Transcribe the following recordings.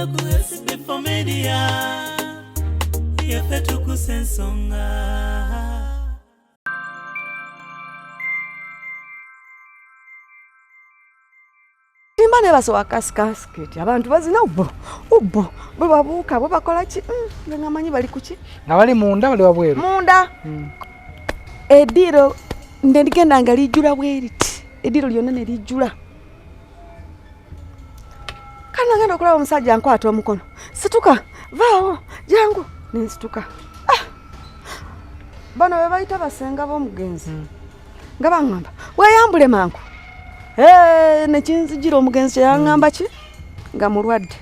Ojja ku SB4 Media. Yaffe Tuggussa Enssonga. Timbane baso akaskasket abantu bazina ubbo babuuka bakola ki nga manyi bali kuki nga bali munda bali wabweru munda ediro ndigenda nga lijula bweriti ediro lyonna ne lijula kana ngenda okulaba omusajja nkwata omukono situka vaawo jangu nensituka bano be bayita basenga b'omugenzi nga baŋŋamba weeyambule mangu nekinzijira omugenzi yangamba ki nga mulwadde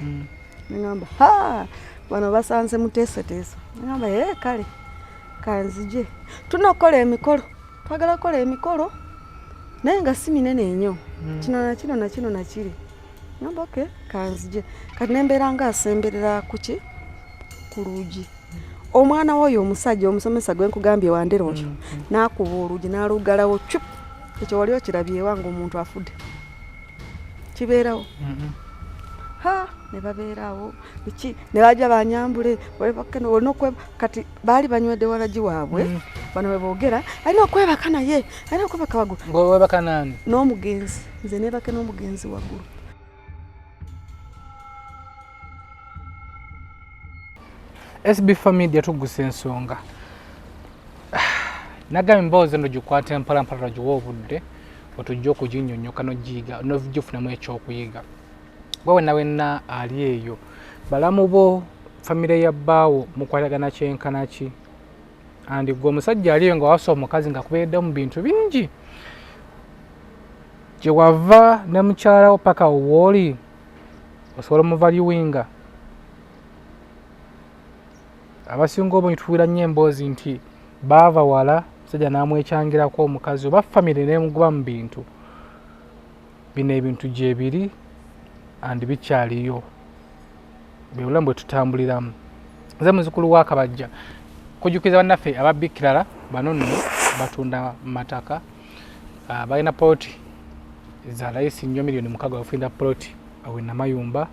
ngamba bano basanze muteeseteesa ngamba kale kanzije tunokola emikolo twagala kola emikolo naye nga si minene nnyo kino na kino nakiri ngamba okay kanzije kati nembeera nga asemberera kuki ku luugi omwana woyo omusajja omusomesa gwe nkugambye wandera otyo n'akuba oluugi n'alugalawo cup ekyo wali okirabye ewange omuntu afudde kibeerawo ne babeerawo ne bajja banyambule kati baali banywedde walagi waabwe bano we boogera alina okwebaka naye alina okwebaka waggulu ng'owebaka nani n'omugenzi nze neebake n'omugenzi waggulu SB4 Media Tuggussa Enssonga nagambye emboozi eno gikwata empalampala giwa obudde otujja okuginnyonnyoka n'ogiyiga n'ogifunamu ekyokuyiga gwe wenna ali eyo balamu bo famire ya bbaawo mukwatagana kyenkana ki andi gwe omusajja aliyo nga wasa omukazi nga kubeeredde mu bintu bingi gye wava ne mukyalawo paka wooli osobola omuvaluwinga abasinga obungi tufuira nnyo emboozi nti baava wala musajja n'amwekyangirako omukazi oba famire n'emugoba mu bintu bino ebintu gyebiri andi bikyaliyo bwebulamu bwe tutambuliramu nze muzukulu wa Kabajja kujjukiza bannaffe ababbikirala bano nno batunda mataka balina poloti za layisi nnyo miliyoni 6 bafunira poloti awe Namayumba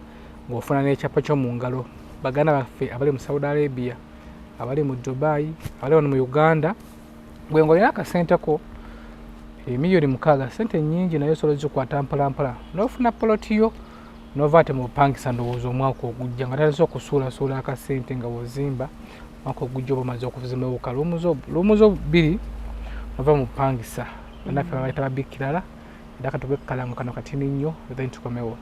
ng'ofuna n'ekyapa ky'omu ngalo baganda baffe abali mu Saudi Arabia abali mu Dubai abali wano mu Uganda gwe ng'olina akasenteko miliyoni 6 sente nnyingi naye osobola zikwata mpalampala n'ofuna poloti yo nova ate mu bupangisa ndowooza omwaka ogujja nga talese okusuulasuula akasente nga wozimba omwaka ogujja oba omaze okuzimba ewuka luwumuzo 2 nova mu bupangisa bannaffe babayita babbikirala era katuge kalango kano katini nnyo then tukomewo.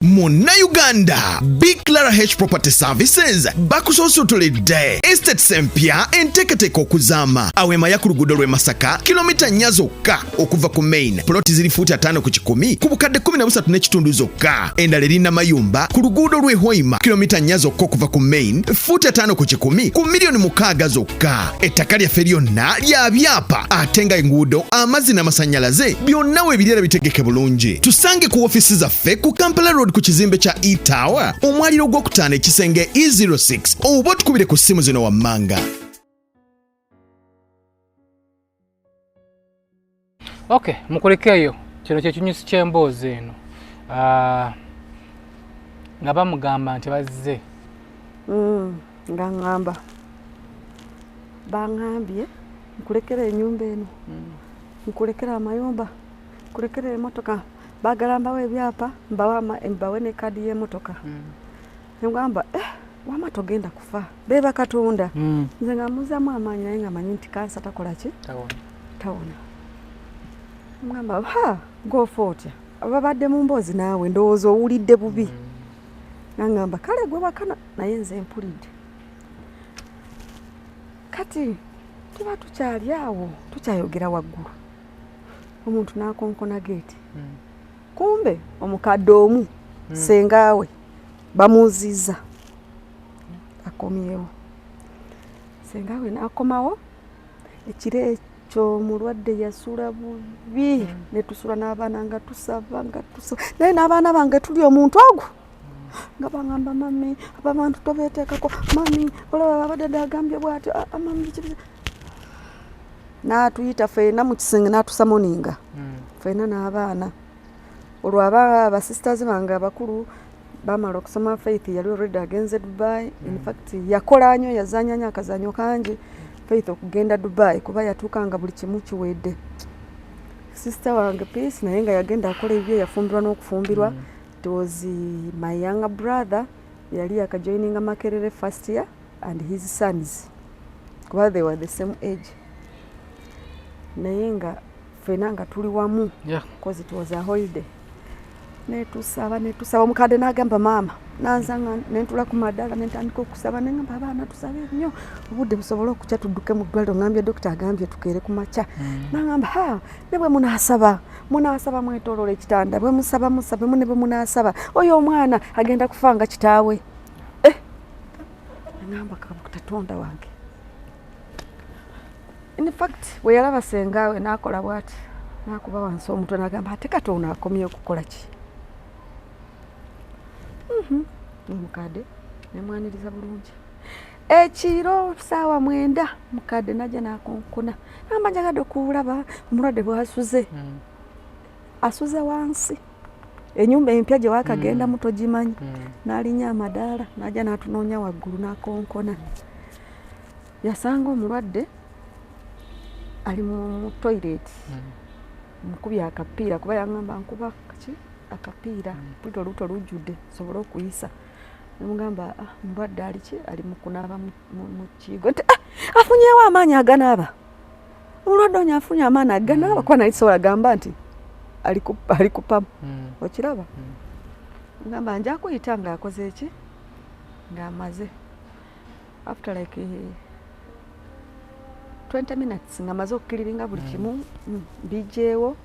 Muna Uganda, Big Clara H Property Services bakusosotoledde estate sempya enteketeko okuzama awema ya ku luguudo lw'e Masaka kilomita 4 zokka okuva ku main ploti ziri futi 5 ku 10 ku bukadde 13.5 zokka endala eri Namayumba ku luguudo lw'e Hoima kilomita 4 zokka okuva ku main futi 5 ku 10 ku miliyoni 6 zokka ettaka lyaffe lyonna lya byapa ate nga enguudo amazzi n'amasannyalaze byonna weebirira bitegeke bulungi tusange ku ofisi zaffe ku Kampala Road ku kizimbe kya E-Tower omwaliro gw'okutaano ekisenge E06 oba tukubire ku ssimu zino wammanga. Okay, mukulekeyo kino kyekinyusi ky'emboozi eno nga bamugamba nti bazze nga ŋŋamba baŋŋambye nkulekera ennyumba eno nkulekera amayumba nkulekera emmotoka bagala mbawe ebyapa mbawe ne kadi y'emmotoka ngamba wama togenda kufa beba Katonda nze nga muzamu amaanyi naye nga manyi nti kansa takola ki tawona ngamba gofa otya babadde mu mboozi naawe ndowooza owulidde bubi ngamba kale gwe bakana naye nze mpulidde kati tuba tukyali awo tukyayogera waggulu omuntu n'akonkona geeti kumbe omukadde omu sengawe bamuziza akomyewo sengawe n'akomawo ekiro ekyo mulwadde yasula bubi ne tusula n'abaana nga tusaba naye n'abaana bange tuli omuntu ogwo nga bangamba mami abantu tobeeteekako mami olaba abadde agambye bw'atyo mami n'atuyita ffenna mu kisenge n'atusamoninga ffenna n'abaana olwo abasisters bange abakulu bamala okusoma Faith yali already agenze Dubai. In fact yakola nnyo yazanya nnyo akazanyo kangi Faith okugenda Dubai kuba yatuukanga buli kimu kiwedde. Sister wange Peace naye nga yagenda akola ebyo yafumbirwa n'okufumbirwa. It was my younger brother yali akajoininga Makerere first year and his sons kuba they were the same age. Naye nga fena nga tuli wamu because it was a holiday. Netusaba omukadde n'agamba maama nanzanga nentula ku madala nentandika okusaba nengamba abaana tusabe nnyo obudde busobola okukya tudduke mu ddwaliro ngambye dokita agambye tukeere ku makya. Nangamba ne bwe munaasaba mwetoolola ekitanda bwe musaba musabe ne bwe munaasaba oyo omwana agenda kufa nga kitaawe. Nangamba Katonda wange. In fact we yalaba sengawe n'akola bw'ati n'akuba wansi omutwe n'agamba ate kati ono akomye okukola ki? Mukadde nemwaniriza bulungi. Ekiro saawa 9 mukadde najja n'akonkona namba njagadde okuwulaba omulwadde bw'asuze. Asuze wansi ennyumba empya gye waakagenda muto gimanyi. N'alinya amadaala najja n'atunoonya waggulu n'akonkona. Yasanga omulwadde ali mu toilet mukubye akapiira kuba yangamba nkuba kaki akapiira pulito luto lujjudde sobola okuyisa. Nemugamba mulwadde ali ki ali mu kunaaba mu kigo nti afunyeewo amaanyi aganaaba. Omulwadde onyo afunye amaanyi aganaaba kuba nali sobola gamba nti ali kupamu. Okiraba? Ngamba nja kuyita ng'akoze eki ng'amaze after like 20 minutes ng'amaze okukiriringa buli kimu bijjeewo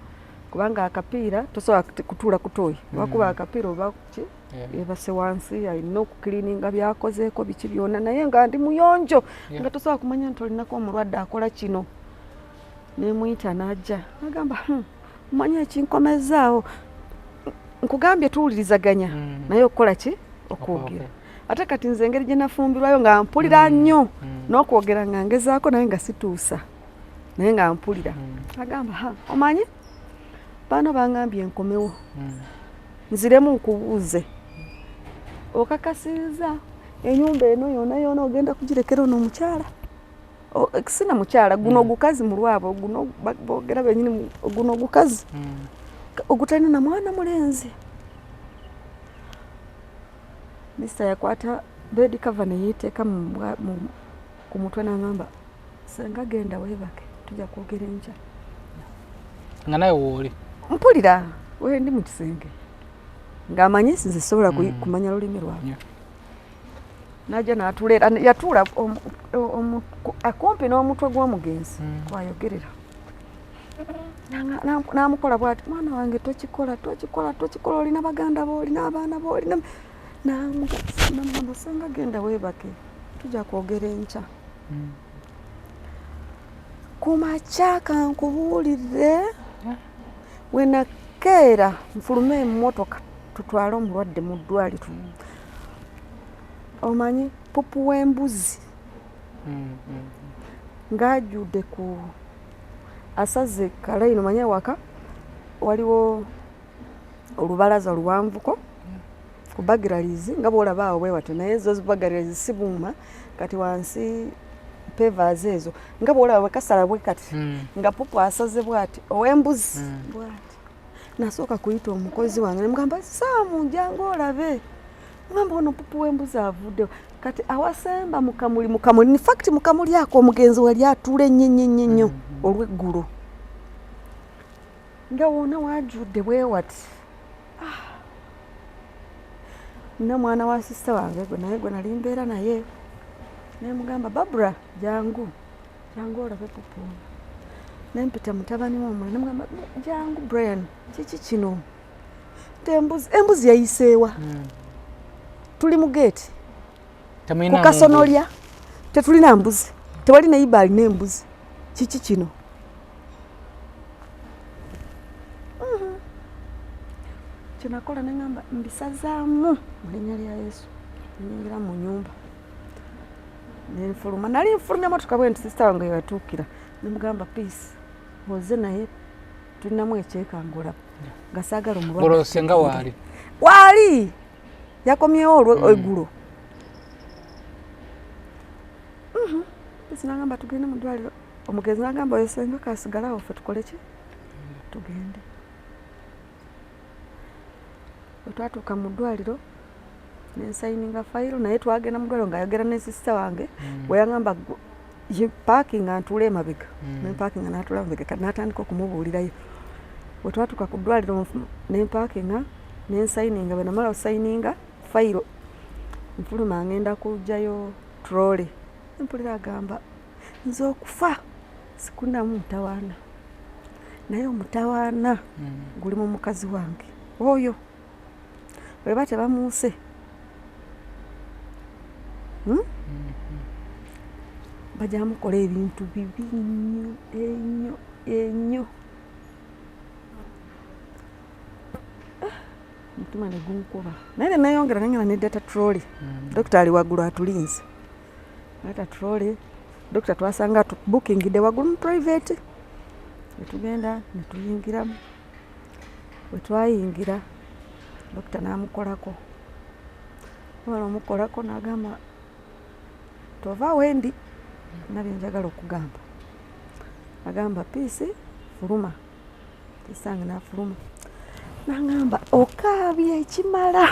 kubanga akapiira tosobola kutuula kutooyi lwakuba akapiira oba ki ebase wansi alina okukirininga byakozeeko biki byonna naye nga ndi muyonjo nga tosobola kumanya nti olinako omulwadde akola kino. Nemuyita n'ajja agamba mumanye ekinkomezaawo nkugambye tuwulirizaganya naye okukola ki okwogera. Ate kati nze engeri gye nafumbirwayo nga mpulira nnyo n'okwogera nga ngezaako naye nga situusa naye nga mpulira. Agamba omanyi bano bangambye nkomewo nziremu nkubuuze okakasiza ennyumba eno yonna ogenda kugirekera ono omukyala sina mukyala guno ogukazi mu lwabo guno boogera bennyini guno ogukazi ogutalina na mwana mulenzi. Mr. yakwata bed cover ne yeeteeka ku mutwe n'agamba senga genda weebake tujja kwogera enkya. Nga naye wooli mpulira we ndi mu kisenge ng'amanyi nze sobola kumanya lulimi lwabwe. Najja n'atuleera yatuula akumpi n'omutwe gw'omugenzi kwayogerera. N'amukola bw'ati mwana wange tokikola olina baganda bo olina abaana bo olina namugamba senga genda weebake tujja kwogera enkya. Ku makya kankubuulire we nakeera nfulume emmotoka tutwale omulwadde mu ddwaliro. Omanyi pupu w'embuzi ng'ajjudde ku asaze kalayini omanyi ewaka waliwo olubalaza luwanvuko ku bagiralizi nga bw'olaba awo bwewate naye ezo bagiralizi si buuma kati wansi pevers ezo nga bw'olaba bwe kasala bwe kati nga pupu asaze bw'ati ow'embuzi bw'ati. Nasooka kuyita omukozi wange nemugamba Saamu jangu olabe. Ngamba ono pupu w'embuzi avuddewo kati awasemba mukamuli in fact mukamuli ako omugenzi wali atuula ennyo olw'eggulu nga wonna wajjudde bwewati. Nina mwana wa sista wange naye gwe nali mbeera naye nemugamba Babura jangu olabe pupu. Nempita mutabani w'omwana nemugamba jangu Brian kiki kino embuzi yayiseewa tuli mu geeti ku kasonolya tetulina mbuzi tewali nayiba alina embuzi kiki kino. Kyenakola neŋŋamba mbisazaamu mu linnya lya Yesu nyingira mu nyumba nenfuluma nali nfulumya motoka bwe nti sisita wange yatuukira nemugamba Peace oze naye tulinamu ekyekangola gasaagala omulwadde olwo senga waali yakomyewo eggulo sinagamba tugende mu ddwaliro omugezi nagamba oyo senga kasigalawo ffe tukole ki tugende bwe twatuuka mu ddwaliro nensayininga fayiro naye twagenda mu ddwaliro ngaayogera ne sisita wange weyagamba paakinga ntuule emabega nempaakinga n'atuula mabega kati n'atandika okumubuulirayo bwe twatuuka ku ddwaliro nempaakinga nensayininga bwe namala osayininga fayiro nfuluma ngenda kugjayo trole mpulira agamba nze okufa sikundamu mutawaana naye omutawaana guli mu mukazi wange oyo bweba tebamuuse bajja mukola ebintu bibi ennyo mutima ne gunkuba naye nayongera nengena nedata trole dokita ali waggulu atulinze ata trole dokita twasanga bookingide waggulu mu private wetugenda netuyingiramu wetwayingira dokita namukolako wala omukolako nagamba tova wendi nabye njagala okugamba agamba piisi fuluma tisange nafuluma nagamba okaabye ekimala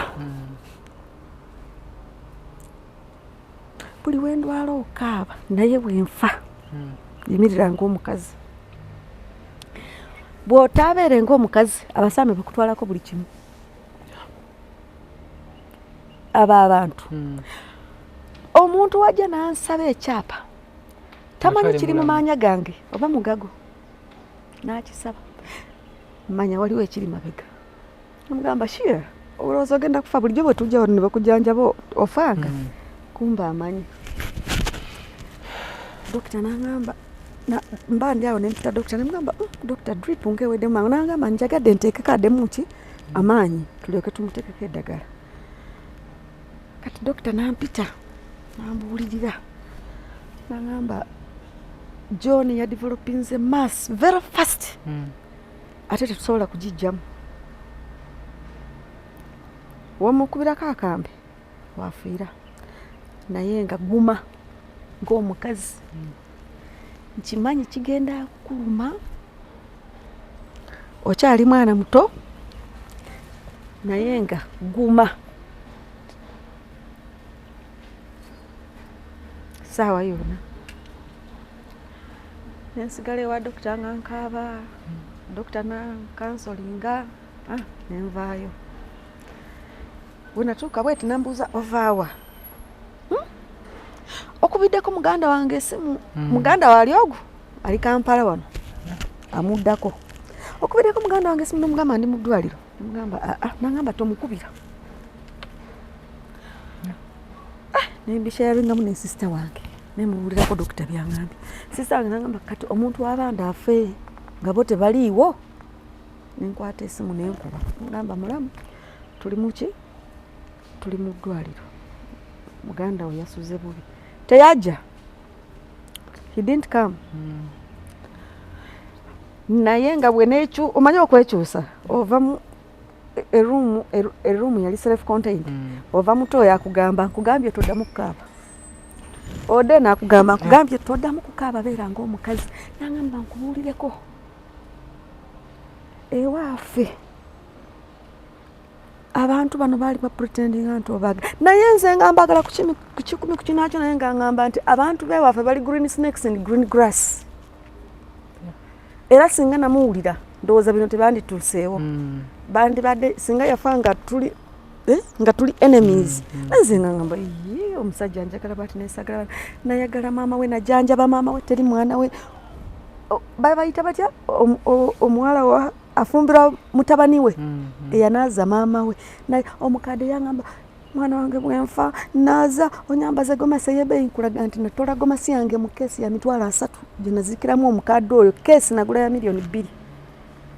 buli wendwala okaaba naye bwenfa yimirira ng'omukazi bw'otaabeere ng'omukazi abasaame bakutwalako buli kimu aba abantu omuntu wajja nansaba ekyapa tamanyi kiri mu maanya gange oba mugago nakisaba manya waliwo ekiri mabega namugamba shire olowooza ogenda kufa bulijjo bwe tujja wano ne bakujanjaba ofanga kumba amanyi dokita nagamba mba ndi awo nempita dokita nemugamba dokita drip ngewedde mumangu nagamba njagadde nteekeko addemu ki amaanyi tulyoke tumuteekeko eddagala kati dokita nampita nambuulirira nagamba John ya developinze mass very fast ate tetusobola kugijjamu wamukubirako akambe wafiira naye nga guma ng'omukazi nkimanyi kigenda kuluma okyali mwana muto naye nga guma saawa yonna nensigala ewa dokita nga nkaaba dokita nakansolinga nenvaayo bwe natuuka bweti nambuuza ovaawa okubiddeko muganda wange esimu muganda waali ogwo ali Kampala wano amuddako okubiddeko muganda wange esimu nomugamba ndi mu ddwaliro namugamba nagamba tomukubira nembishayaringamu ne sisita wange nemubuulirako dokita byangambye sisita wange nagamba kati omuntu w'abandi afe nga bo tebaliiwo nenkwata esimu nenkuba ngamba mulamu tuli muki tuli mu ddwaliro muganda we yasuze bubi teyajja he didn't come naye nga bwe nekyu omanyi okwekyusa ova mu erumu yali self contained ova muto oyo akugamba nkugambye toddamu kukaaba ode nakugamba nkugambye toddamu kukaaba beera ng'omukazi nagamba nkubuulireko ewaafe abantu bano baali bapretendinga nti obaga naye nze nga mbagala ku kikumi ku kinakyo naye nga ngamba nti abantu bewaffe bali green snakes and green grass era singa namuwulira ndowooza bino tebandituuseewo bandibadde singa yafa nga tuli enemies nze nga ngamba omusajja njagala bati nesagala nayagala maama we najanjaba maama we teri mwana we bayita batya omuwala wa afumbira mutabani we eyanaaza maama we naye omukadde yangamba mwana wange bwenfa naaza onyambaze gomasi ey'ebbeeyi nkulaga nti natola gomasi yange mu keesi ya $3 gye nazikiramu omukadde oyo keesi nagula ya $2,000,000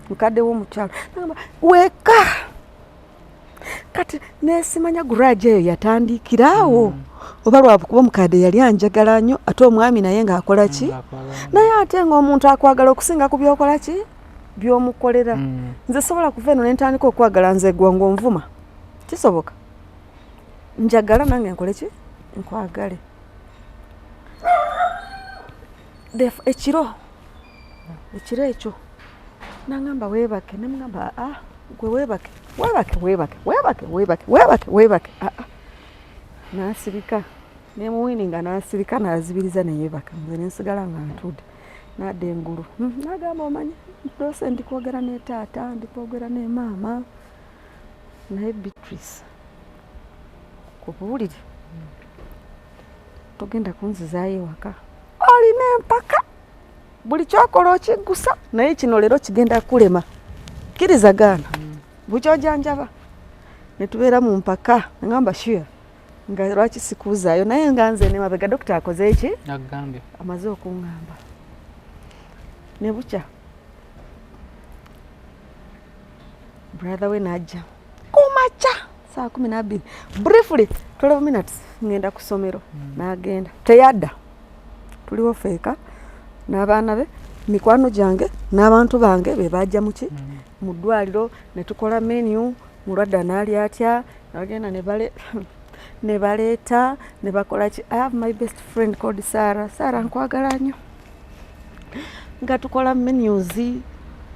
mukadde w'omukyalo nagamba weka kati nesimanya guraje eyo yatandikiraawo oba lwakuba omukadde yali anjagala nnyo ate omwami naye ng'akola ki naye ate ng'omuntu akwagala okusinga ku byokola ki by'omukolera nze sobola kuva eno nentandika okwagala nze gwangu onvuma kisoboka njagala nange nkole ki nkwagale ekiro ekyo nangamba weebake nemugamba gwe weebake nasirika nemuwini nga nasirika nazibiriza neyeebaka nze nensigala nga ntudde nadda engulu nagamba omanyi dose ndikwogera ne taata ndikwogera ne maama naye Beatrice kubuulire togenda kunzizaayo ewaka olina empaka buli kyokola okiggusa naye kino leero kigenda kulema kkiriza gaana bukyojanjaba netubeera mu mpaka ngamba sure nga lwaki sikuuzaayo naye nga nze ne mabega dokita akoze eki amaze okuŋŋamba ne bukya brother we najja kumakya saa 12 briefly 12 minutes ngenda ku ssomero n'agenda teyadda tuliwo feeka n'abaana be mikwano gyange n'abantu bange be bajja muki mu ddwaliro ne tukola menu mulwadde anaali atya nagenda ne baleeta ne bakola ki I have my best friend called Sarah nkwagala nnyo nga tukola menus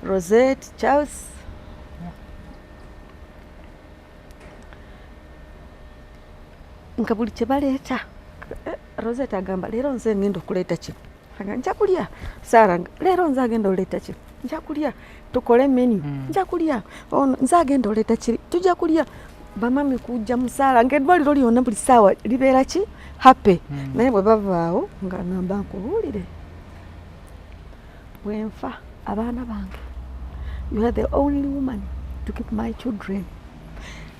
Rosette Charles nga buli kye baleeta Rosette agamba leero nze ngenda okuleeta kino nga nja kulya Sarah leero nze agenda oleeta kino nja kulya tukole menu nja kulya nze agenda oleeta kiri tujja kulya bamami kujja musaala ng'eddwaliro lyonna buli ssaawa libeera ki happy naye bwe bavaawo nga ngamba nkubuulire bwenfa abaana bange you are the only woman to keep my children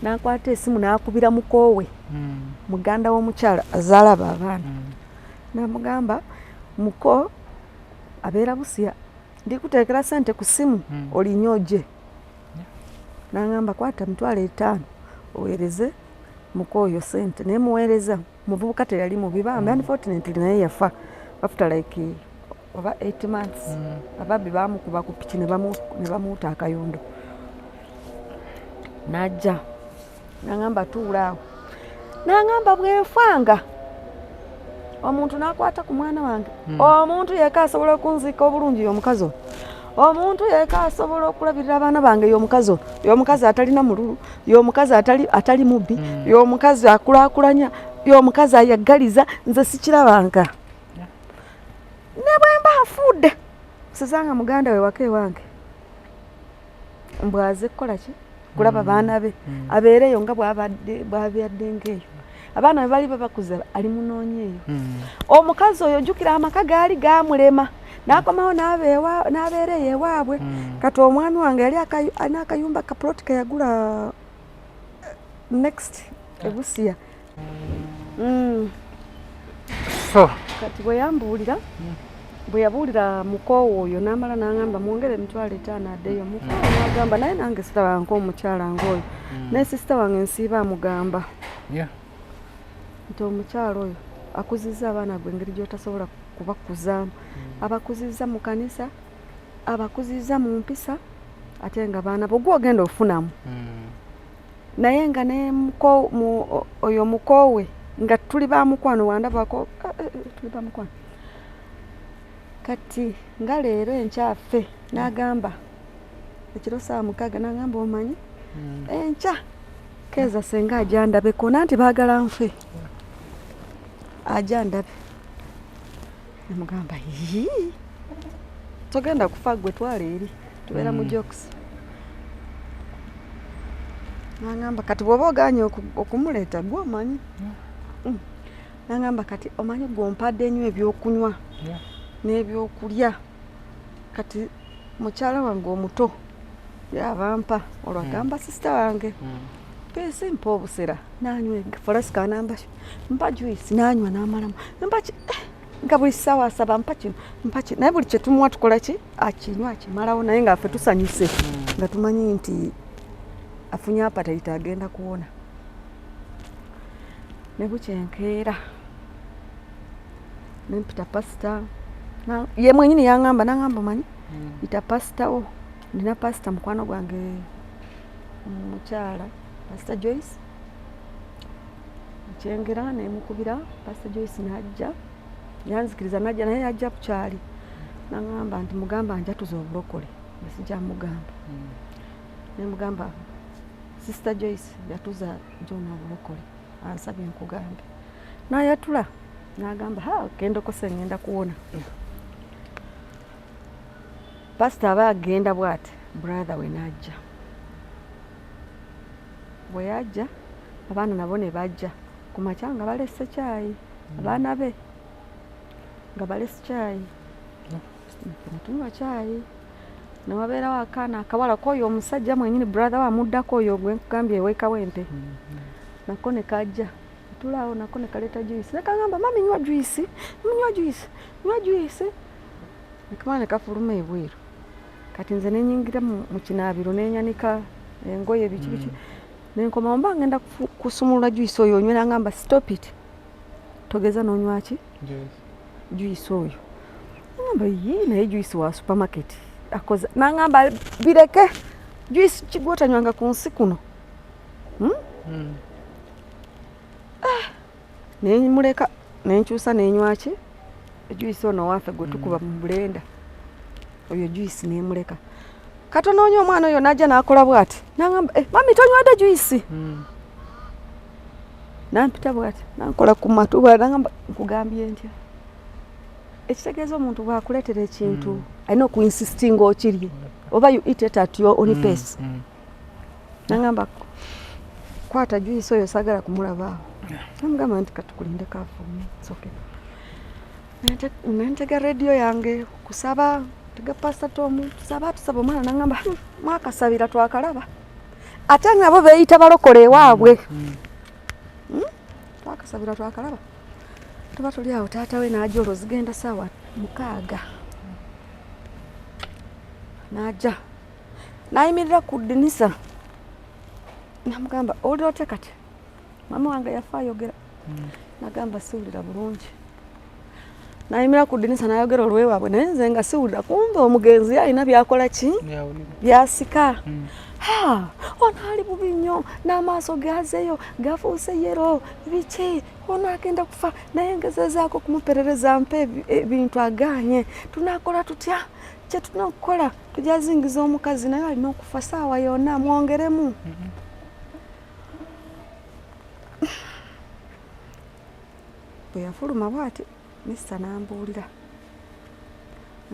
nakwata esimu nakubira mukoowe muganda w'omukyala azaala abo abaana namugamba muko abeera Busia ndikuteekera sente ku simu olinyooje nangamba kwata $5 oweereze muko oyo sente naye muweereza muvubuka teyali mu bibambe unfortunately naye yafa after like over 8 months ababbi bamukuba ku piki ne bamuuta akayondo najja nangamba tuulaawo nangamba bwenfanga omuntu nakwata ku mwana wange omuntu yeka asobola okunziika obulungi y'omukazi omuntu yeka asobola okulabirira abaana bange y'omukazi atalina mululu y'omukazi atali mubbi y'omukazi akulaakulanya y'omukazi ayaggaliza nze sikirabanga ne bwemba afudde sizanga muganda we waka ewange mbwaze kukola ki kulaba baana be abeereyo nga bwabadde ng'eyo abaana be bali babakuza ali munoonye eyo omukazi oyo jjukira amaka gaali gamulema n'akomawo n'abeereyo ewaabwe kati omwana wange yali n'akayumba kaploti ke yagula next ebusiya kati bwe yabuulira mukoowo oyo n'amala n'angamba mwongere $5 addeyo mukoowo n'agamba naye nange siraba nk'omukyala ng'oyo naye sisita wange nsiiba amugamba nti omukyala oyo akuzizza abaana gwe engeri gy'otasobola kubakuzaamu abakuzizza mu kanisa abakuzizza mu mpisa ate nga baana bo gw'ogenda ofunamu naye nga ne oyo mukoowe nga tuli bamukwano wandabako tuli bamukwano kati nga leero enkyaffe n'agamba ekiro 6 n'agamba omanyi enkya keeza senga ajandabe kona nti baagala nfe ajandabe namugamba togenda kufa gwe twala eri tubeera mu jokes nangamba kati bw'oba oganye okumuleeta gwe omanyi nangamba kati omanyi gw'ompadde nnyo ebyokunywa n'ebyokulya kati mukyala wange omuto yabampa olwagamba sisita wange pesi mpa obusera nanywa forasika namba mpa juice nanywa n'amalamu mpa nga buli ssaawa asaba mpa kino naye buli kye tumuwa tukola ki akinywa akimalawo naye ngaffe tusanyuse nga tumanyi nti afunye apatayita agenda kuwona ne bukyenkeera nempita pasita ye mwenyini yangamba nangamba manyi ita pasitawo nina pastor mukwano gwange mukyala Pastor Joyce kyengera nemukubira Pastor Joyce najja yanzikiriza najja naye yajja kukyali nangamba nti mugamba njatuza obulokole sijja mugamba nemugamba Sister Joyce yatuza John obulokole ansabye nkugambe nayatula nagamba kendo kose ngenda kuwona Pastor aba agenda bwati brother we najja bwe yajja abaana nabo ne bajja ku makya nga balese caayi abaana be nga balese caayi tunywa caayi newabeerawo akaana akawala koyo omusajja mwenyini brother wamuddako oyo gwe nkugambye eweka wempe nako ne kajja tulaawo nako ne kaleeta juice nekagamba mami nywa juice nekamala ne kafuluma ebweru kati nze nenyingira mu kinaabiro nenyanika engoye biki nenkoma mba ngenda kusumulula juice oyo onywe nangamba stop it togeza nonywa ki juice oyo nangamba naye juice wa supermarket akoza nangamba bireke juice kigota nywanga ku nsi kuno nemuleka nenkyusa nenywa ki juice ono wafe gwe tukuba mu blender oyo juice nemuleka katono onyo omwana oyo najja nakola bwati nangamba mami tonywade juice nampita bwati nankola ku matu nangamba nkugambye ntya ekitegeeza omuntu bwakuleetera ekintu alina okuinsistinga okirye oba you eat it at your own pace nangamba kwata juice oyo sagala kumulabaawo namugamba nti katukulinde kafuume soke nentega radio yange kusaba tega Pastor Tom tusaba omwana nangamba mwakasabira twakalaba ate nabo beeyita balokole ewaabwe twakasabira twakalaba tuba tuli awo taata we najja zigenda saawa 6 najja nayimirira ku ddinisa namugamba oliote kati mama wange yafa ayogera nagamba siwulira bulungi nayimirira ku ddinisa nayogera olwewaabwe naye nze nga siwulira kumbe omugenzi alina byakola ki byasika ono ali bubi nnyo n'amaaso gazeyo gafuuse yero biki ono agenda kufa naye ngezezaako kumuperereza mpe ebintu aganye tunakola tutya kye tulina okukola tujazingiza omukazi naye alina okufa saawa yonna mwongeremu bwe yafuluma bwati Mr. nambuulira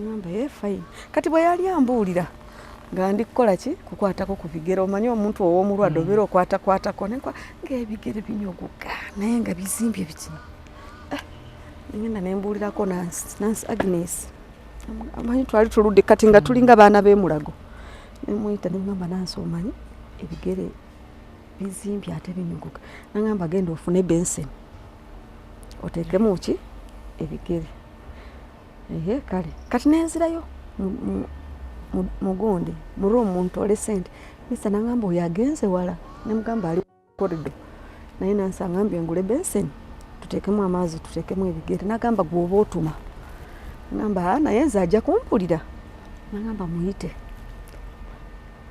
ngamba fine kati bwe yali ambuulira nga ndi kukola ki kukwatako ku bigere omanyi omuntu ow'omulwadde obeera okwatakwatako ng'ebigere binyogoga naye nga bizimbye biti ngenda nembuulirako Nancy Agnes amanyi twali tuludde kati nga tulinga baana b'emulago nemuyita nemugamba Nancy omanyi ebigere bizimbye ate binyogoga nangamba genda ofune benson oteekemu ki ebigere kale kati nenzirayo mugonde muri omuntu ole sente Mr. nangamba oyo agenze wala nemugamba ali korido naye Nancy angambye ngule benson tuteekemu amaazi tuteekemu ebigere nagamba gwoba otuma ngamba naye nze ajja kumpulira nagamba muyite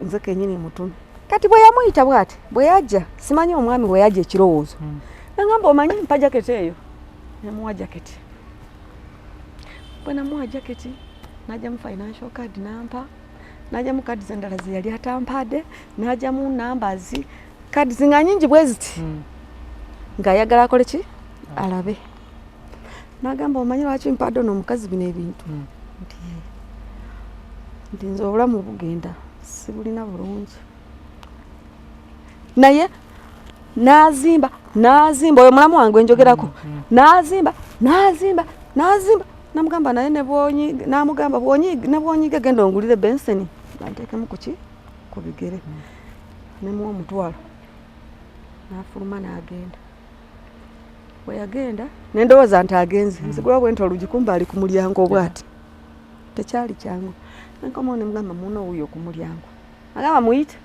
nze kenyini mutume kati bwe yamuyita bwati bwe yajja simanyi omwami bwe yajja ekirowoozo nagamba omanyi mpa jaketi eyo namuwa jaketi bwe namuwa jaketi najja mu financial card nampa najja mu cards endala ze yali atampade najja mu numbers cards nga nyingi bwe ziti nga ayagala akole ki alabe nagamba omanyi lwaki mpadde ono omukazi bino ebintu nti nze obulamu bugenda sibulina bulungi naye nazimba oyo mulamu wange njogerako nazimba namugamba naye namugamba bwonyiga genda ongulire benson banteekemu kuki ku bigere nemuwa omutwalo nafuluma n'agenda bwe yagenda nendowooza nti agenze nzigula bwenti olugi kumba ali ku mulyango bwati tekyali kyangu nenkomawo nemugamba muno wuyo ku mulyango agamba muyite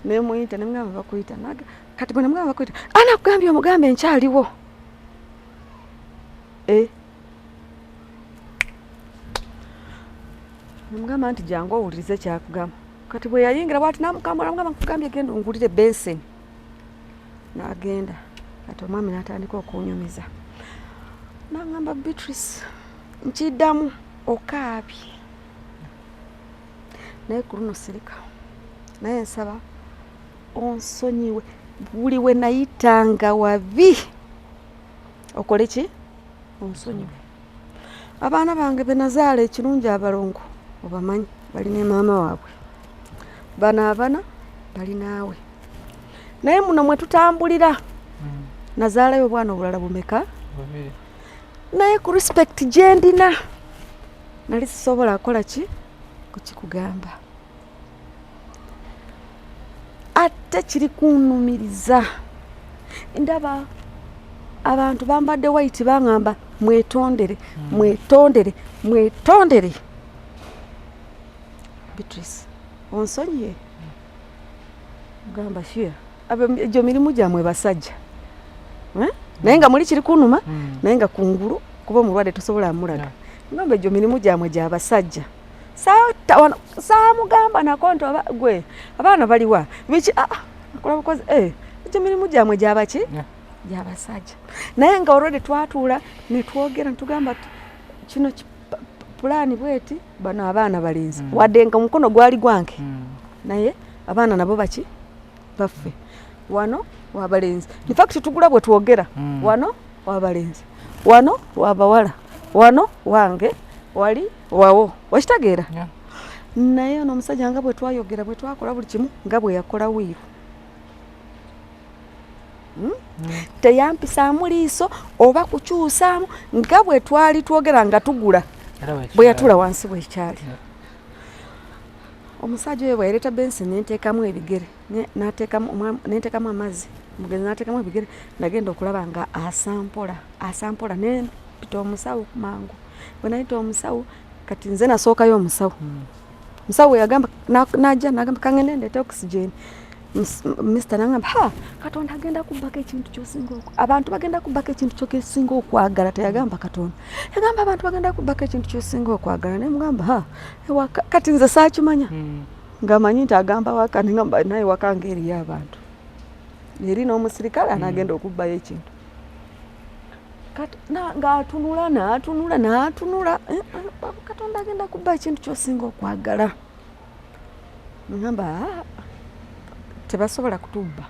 nemuyita nemugamba bakuyita kati bwe nemugamba bakuyita anakugambye omugambe nkyaliwo mugamba nti jangu owulirize kyakugamba kati bwe yayingira bwati namugamba nkugambye genda ongulire bensin n'agenda kati omwami n'atandika okunyumiza n'agamba Beatrice nkiddamu okaabye naye ku luno sirika naye nsaba onsonyiwe buli we nayitanga wabi okole ki onsonyiwe abaana bange be nazaala ekirungi abalongo obamanyi balina maama waabwe bana abana bali naawe naye muno mwe tutambulira nazaalayo obwana obulala bumeka naye ku respect gye ndina nali sisobola akola ki kukikugamba ate kiri kunumiriza ndaba abantu bambadde white bangamba mwetondere Beatrice onsonyiye gamba shia egyo mirimu gyamwe basajja naye nga muli kiri kunuma naye nga kungulu kuba omulwadde tosobola amulaga ngamba egyo mirimu gyamwe gyabasajja saamugamba nako nti gwe abaana baliwa biki akola bukozi egyo mirimu gyamwe gyabaki gyabasajja naye nga olwedde twatuula netwogera netugamba kino pulaani bweti bano abaana balinzi wadde nga omukono gwali gwange naye abaana nabo baki baffe wano wabalenzi infact tugula bwe twogera wano wabalenzi wano wabawala wano wange wali wawo wakitegeera naye ono omusajja nga bwe twayogera bwe twakola buli kimu nga bwe yakola wiiru teyampisaamu liiso oba kukyusaamu nga bwe twali twogera nga tugula bwe yatula wansi bwekyali omusajja oyo bweyaleeta bensi nenteekamu ebigere nenteekamu amazzi mugenzi nateekamu ebigere nagenda okulaba nga asampola nempita omusawo mangu bwe nayita omusawo kati nze nasookayo omusawo omusawo yagamba najja nagamba kangende ndeete oxygen Mr. nangamba Katonda agenda kubbako ekintu kyosinga abantu bagenda kubbako ekintu kyosinga okwagala teyagamba Katonda yagamba abantu bagenda kubbako ekintu kyosinga okwagala naye mugamba kati nze saakimanya ngamanyi nti agamba waka nengamba naye waka ng'eriyo abantu eri n'omusirikale anagenda okubbayo ekintu ng'atunula Katonda agenda kubba ekintu kyosinga okwagala ngamba tebasobola kutubba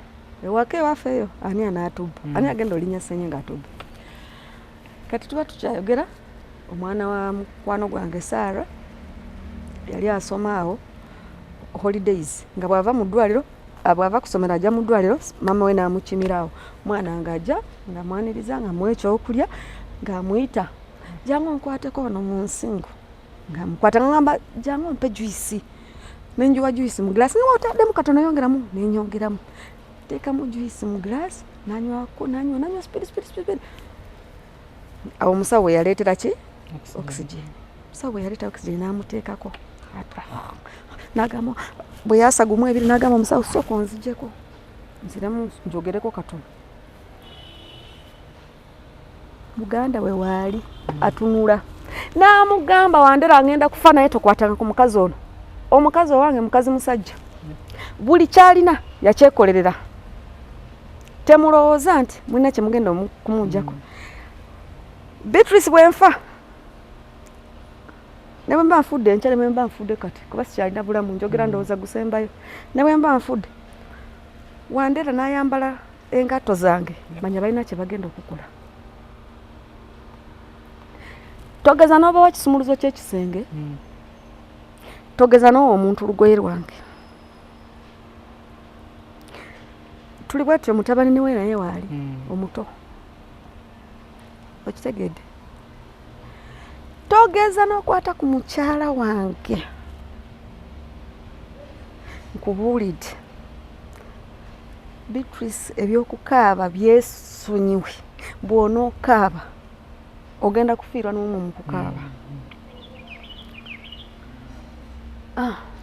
ewaka ewaffe eyo ani anaatubba ani agenda olinya senyi ng'atubba kati tuba tukyayogera omwana wa mukwano gwange Saara yali asoma awo holidays nga bw'ava mu ddwaliro bw'ava kusomera ajja mu ddwaliro maama we n'amukimirawo mwana ng'ajja ng'amwaniriza ng'amuwa ekyokulya ng'amuyita jangu nkwateko ono mu nsingo ng'amukwata ng'agamba jangu mpe juisi nenjuwa juisi mu glass nga wataddemu katono yongeramu nenyongeramu teekamu juisi mu glass nanywa speed awo omusawo yaleetera ki oxygen omusawo yaleeta oxygen n'amuteekako nagamba bwe yasagumu ebiri nagamba omusawo sooka onzijjeko nziremu njogereko katono muganda we waali atunula n'amugamba Wandera agenda kufa naye tokwatanga ku mukazi ono omukazi owange mukazi musajja buli kyalina yakyekolerera temulowooza nti mulina kyemugenda kumujjako Beatrice bwenfa ne bwe mba nfudde enkya ne bwe mba nfudde kati kuba sikyalina bulamu njogera ndowooza gusembayo ne bwe mba nfudde Wandera n'ayambala engatto zange manya balina kye bagenda okukola togeza n'oba wakisumuluzo ky'ekisenge togeza n'owo omuntu lugoye lwange tuli bwetyo mutabani niwe naye waali omuto okitegedde togeza n'okwata ku mukyala wange nkubuulidde Beatrice ebyokukaaba byesonyiwe bw'onookaaba ogenda kufiirwa n'omu mu kukaaba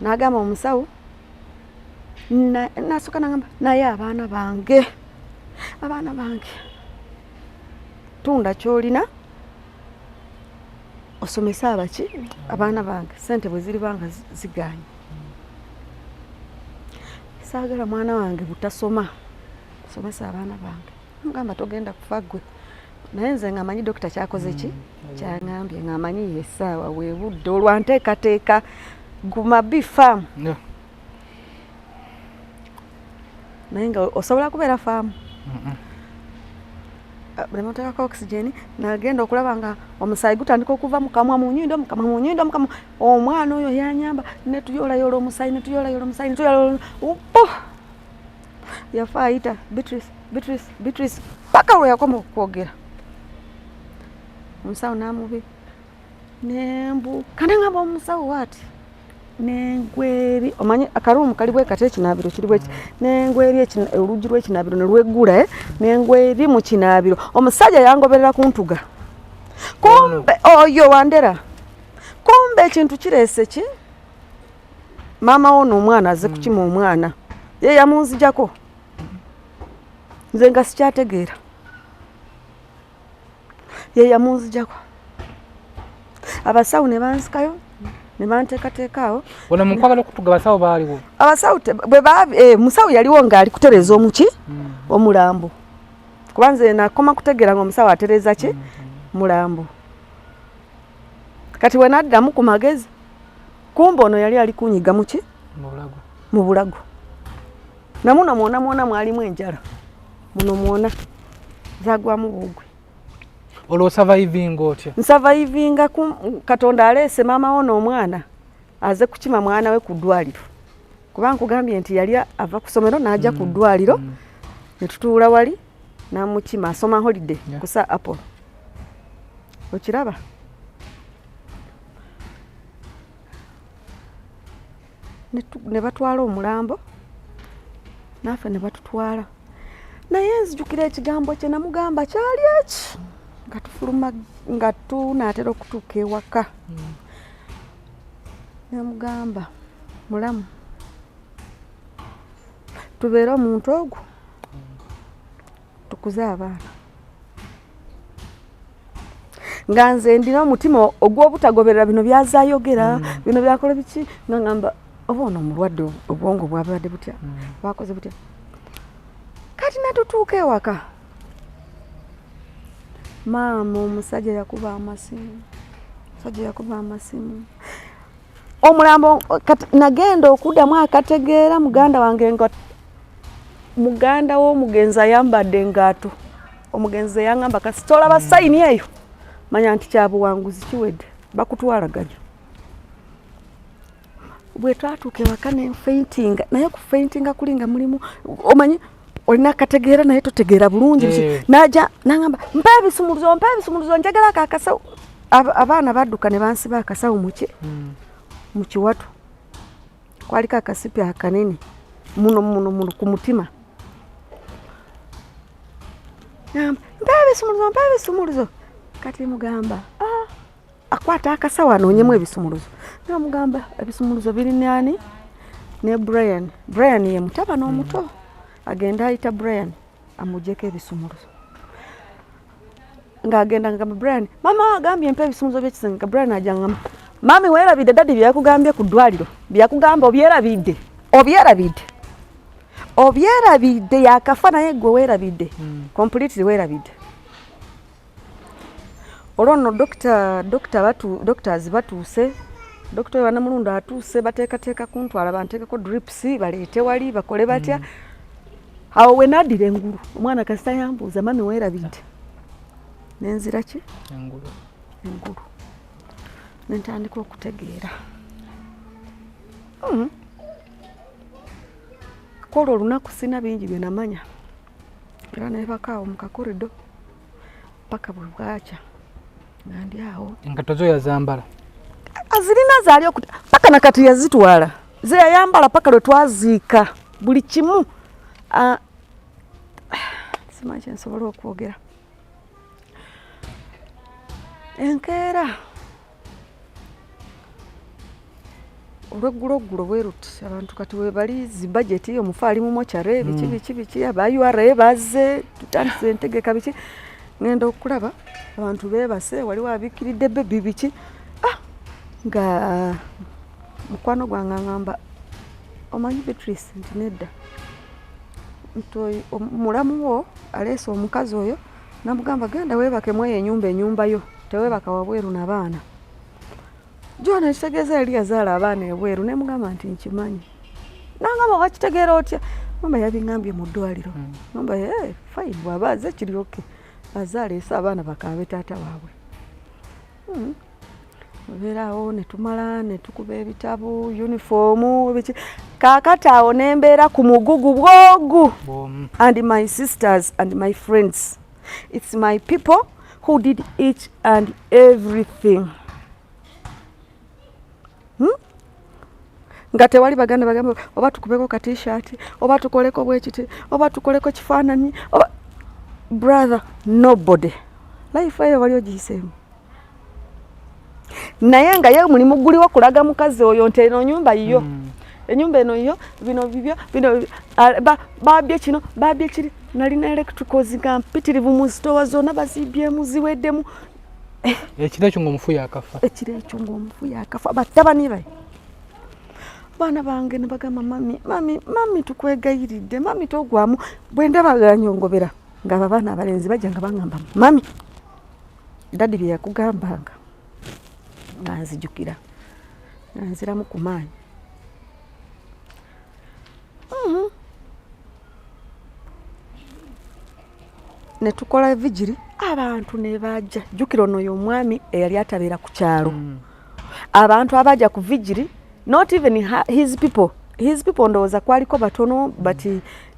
nagamba omusawo nasooka nagamba naye abaana bange tunda kyolina osomesa abaki abaana bange sente bwe ziri banga ziganye saagala mwana wange butasoma somesa abaana bange mugamba togenda kufa gwe naye nze nga manyi dokita kyakoze ki kyangambye nga manyi essaawa weebudde olwanteekateeka guma bifaamu naye nga osobola kubeera faamu buli muteekako oxygen nagenda okulaba nga omusaayi gutandika okuva mukamwa mu nnyindo omwana oyo yanyamba netuyoolayoola omusaayi yafa ayita Beatrice paka lwe yakoma okwogera omusawo namubi nembuka nengamba omusawo waati nengweri omanyi akaruumu kali bwe kati ekinaabiro kiri bwe nengweri oluggi lw'ekinaabiro ne lweggula nengweri mu kinaabiro omusajja yangoberera ku ntuga kumbe oyo wandera kumbe ekintu kireese ki maama wo n'omwana aze kukima omwana ye yamunzijako nze nga sikyategeera ye yamunzijako abasawo ne bansikayo ne banteekateekaawo wona mukwagala okutuga abasawo baaliwo abasawo musawo yaliwo ng'ali kutereza omuki omulambo kuba nze nakoma kutegeera nga omusawo atereza ki mulambo kati we naddiramu ku magezi kumbe ono yali ali kunyiga muki mu bulago namuno mwona mwalimu enjala muno mwona zagwamu bugwe olwo survivinga otya nsavaivinga katonda aleese maama wo n'omwana aze kukima mwana we ku ddwaliro kuba nkugambye nti yali ava ku ssomero n'ajja ku ddwaliro ne tutuula wali n'amukima asoma holiday kusa Apollo okiraba ne batwala omulambo naffe ne batutwala naye nzijukira ekigambo kye namugamba kyali eki nga tufuluma nga tunaatera okutuuka ewaka nemugamba mulamu tubeere omuntu ogwo tukuze abaana nga nze ndina omutima ogw'obutagoberera bino byazayogera bino byakola biki nangamba oba ono omulwadde obwongo bwabadde butya bwakoze butya kati natutuuka ewaka maama omusajja yakuba amasimu omulambo nagenda okuddamu akategeera muganda wange nga muganda w'omugenzi ayambadde engaato omugenzi yangamba kasitola basayini eyo manya nti kyabuwanguzi kiwedde bakutwalaganya bwe twatuuka ewaka nenfeintinga naye kufeintinga kulinga mulimu omanyi olina akategeera naye totegeera bulungi naja nangamba mpa ebisumuluzo njagala akasawo abaana badduka ne bansiba akasawo mu kiwato kwaliko akasipi akanene muno ku mutima mpa ebisumuluzo kati mugamba akwata akasawo anoonyemu ebisumuluzo namugamba ebisumuluzo biri nani ne Brian ye mutabani omuto agenda ayita Brian amujjeko ebisumuluzo ng'agenda ngamba Brian mama agambye mpa ebisumuluzo by'ekisenga Brian ajangamba mami weerabidde dadi byakugambye ku ddwaliro byakugamba obyerabidde yakafa naye gwe weerabidde completely weerabidde olwo nno doctors batuuse dokita we Banamulunda atuuse bateekateeka kuntwala banteekako drips baleete wali bakole batya awo we naddira engulu omwana kasita yambuuza mami weerabidde nenzira ki engulu nentandika okutegeera kola olunaku sina bingi bye namanya era nebakaawo mu kakorido paka bwe bwakya nga ndi awo engato zo yazambala azirina zaali paka nakati yazitwala ze yayambala paka lwe twaziika buli kimu simanyi kyensobola okwogera enkeera olweggulo bweruti abantu kati webali zibajeti omufu ali mu mokyare biki aba URA bazze tutandise entegeka biki ngenda okulaba abantu beebase waliwo abikiridde bebi biki nga mukwano gwange ngamba omanyi Beatrice nti nedda mulamu wo aleese omukazi oyo namugamba genda weebake mweyo ennyumba yo teweebaka wabweru n'abaana Jona ekitegeeza yali yazaala abaana ebweru ne mugamba nti nkimanyi nangamba wakitegeera otya mamba yabingambye mu ddwaliro mamba fine bw'aba aze kiri oke azaaleese abaana bakaabe taata waabwe obeeraawo ne tumala ne tukuba ebitabo uniformu biki kaakati awo ne mbeera ku mugugu bwogu and my sisters and my friends it's my people who did each and everything nga tewali baganda bagamba oba tukubeko ka t-shirt oba tukoleko bwekiti oba tukoleko kifaananyi oba brother nobody life eyo wali ogiyiseemu naye nga ye mulimu guliwo kulaga mukazi oyo nti eno nyumba yiyo enyumba eno yiyo bino bibyo bino babye kino babye kiri nalina electricals nga mpitirivu mu zitowa zonna bazibyemu ziweddemu ekiro ekyo ng'omufu yakafa ekiro ekyo ng'omufu yakafa batabani baye baana bange ne bagamba mami tukwegayiridde mami togwamu bwe ndaba ganyongobera nga abaana abalenzi bajja nga bangamba mami dadi bye yakugambanga nga nzijukira nga nziramu ku maanyi ne tukola vigiri abantu ne bajja jjukira ono oyo omwami eyali atabeera ku kyalo abantu abajja ku vigiri not even his people ndowooza kwaliko batono but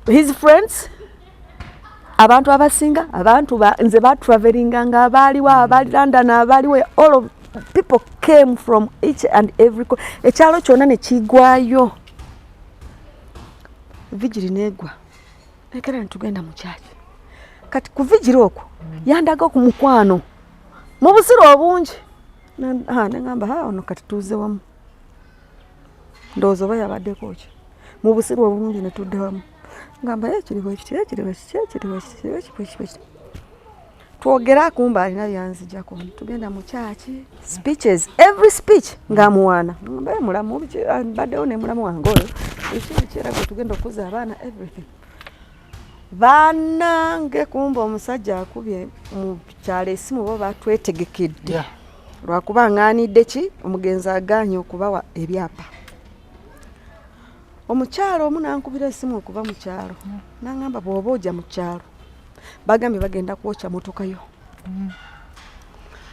his friends abantu abasinga abantu nze batravelinga nga abaaliwo abali London abaliwo all of people came from each and every ekyalo kyonna ne kigwayo vigiri negwa ekera netugenda mu kyaki kati ku vigiri okwo yandaga ku mukwano mu busiro obungi nengamba ono kati tuze wamu ndowooza oba yabaddeko ki mu busiro obungi ne tudde wamu ngamba twogera kumba alina byanzijako tugenda mu kyaki speeches every speech ng'amuwaana ngamba mulamu baddewo ne mulamu wange oyo ekiera gwe tugenda okuza abaana everything bannange kumba omusajja akubye mu kyalo esimu bo batwetegekedde lwakuba ŋŋaanidde ki omugenzi agaanye okubawa ebyapa omukyalo omu nankubira esimu okuva mu kyalo nangamba bw'oba ojja mu kyalo bagambye bagenda kwokya motoka yo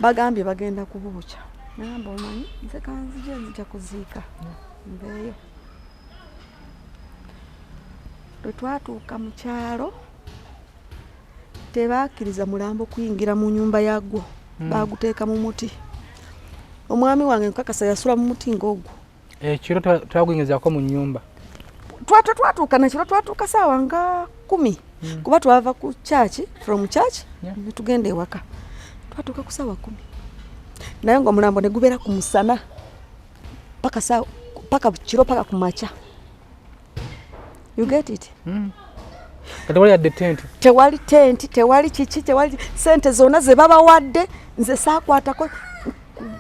bagambye bagenda kubookya nangamba omanyi nze kanzije nzija kuziika nveeyo lwe twatuuka mu kyalo tebakkiriza mulambo kuyingira mu nyumba yagwo baguteeka mu muti omwami wange nkakasa yasula mu muti ng'ogwo ekiro twaguyingizaako mu nnyumba twatuuka nakiro twatuuka saawa nga 10 kuba twava ku church from church netugenda ewaka twatuuka ku saawa 10 naye ng'omulambo ne gubeera ku musana paka kiro paka ku makya you get it tewali tenti tewali kiki tewali sente zonna ze babawadde nze saakwatako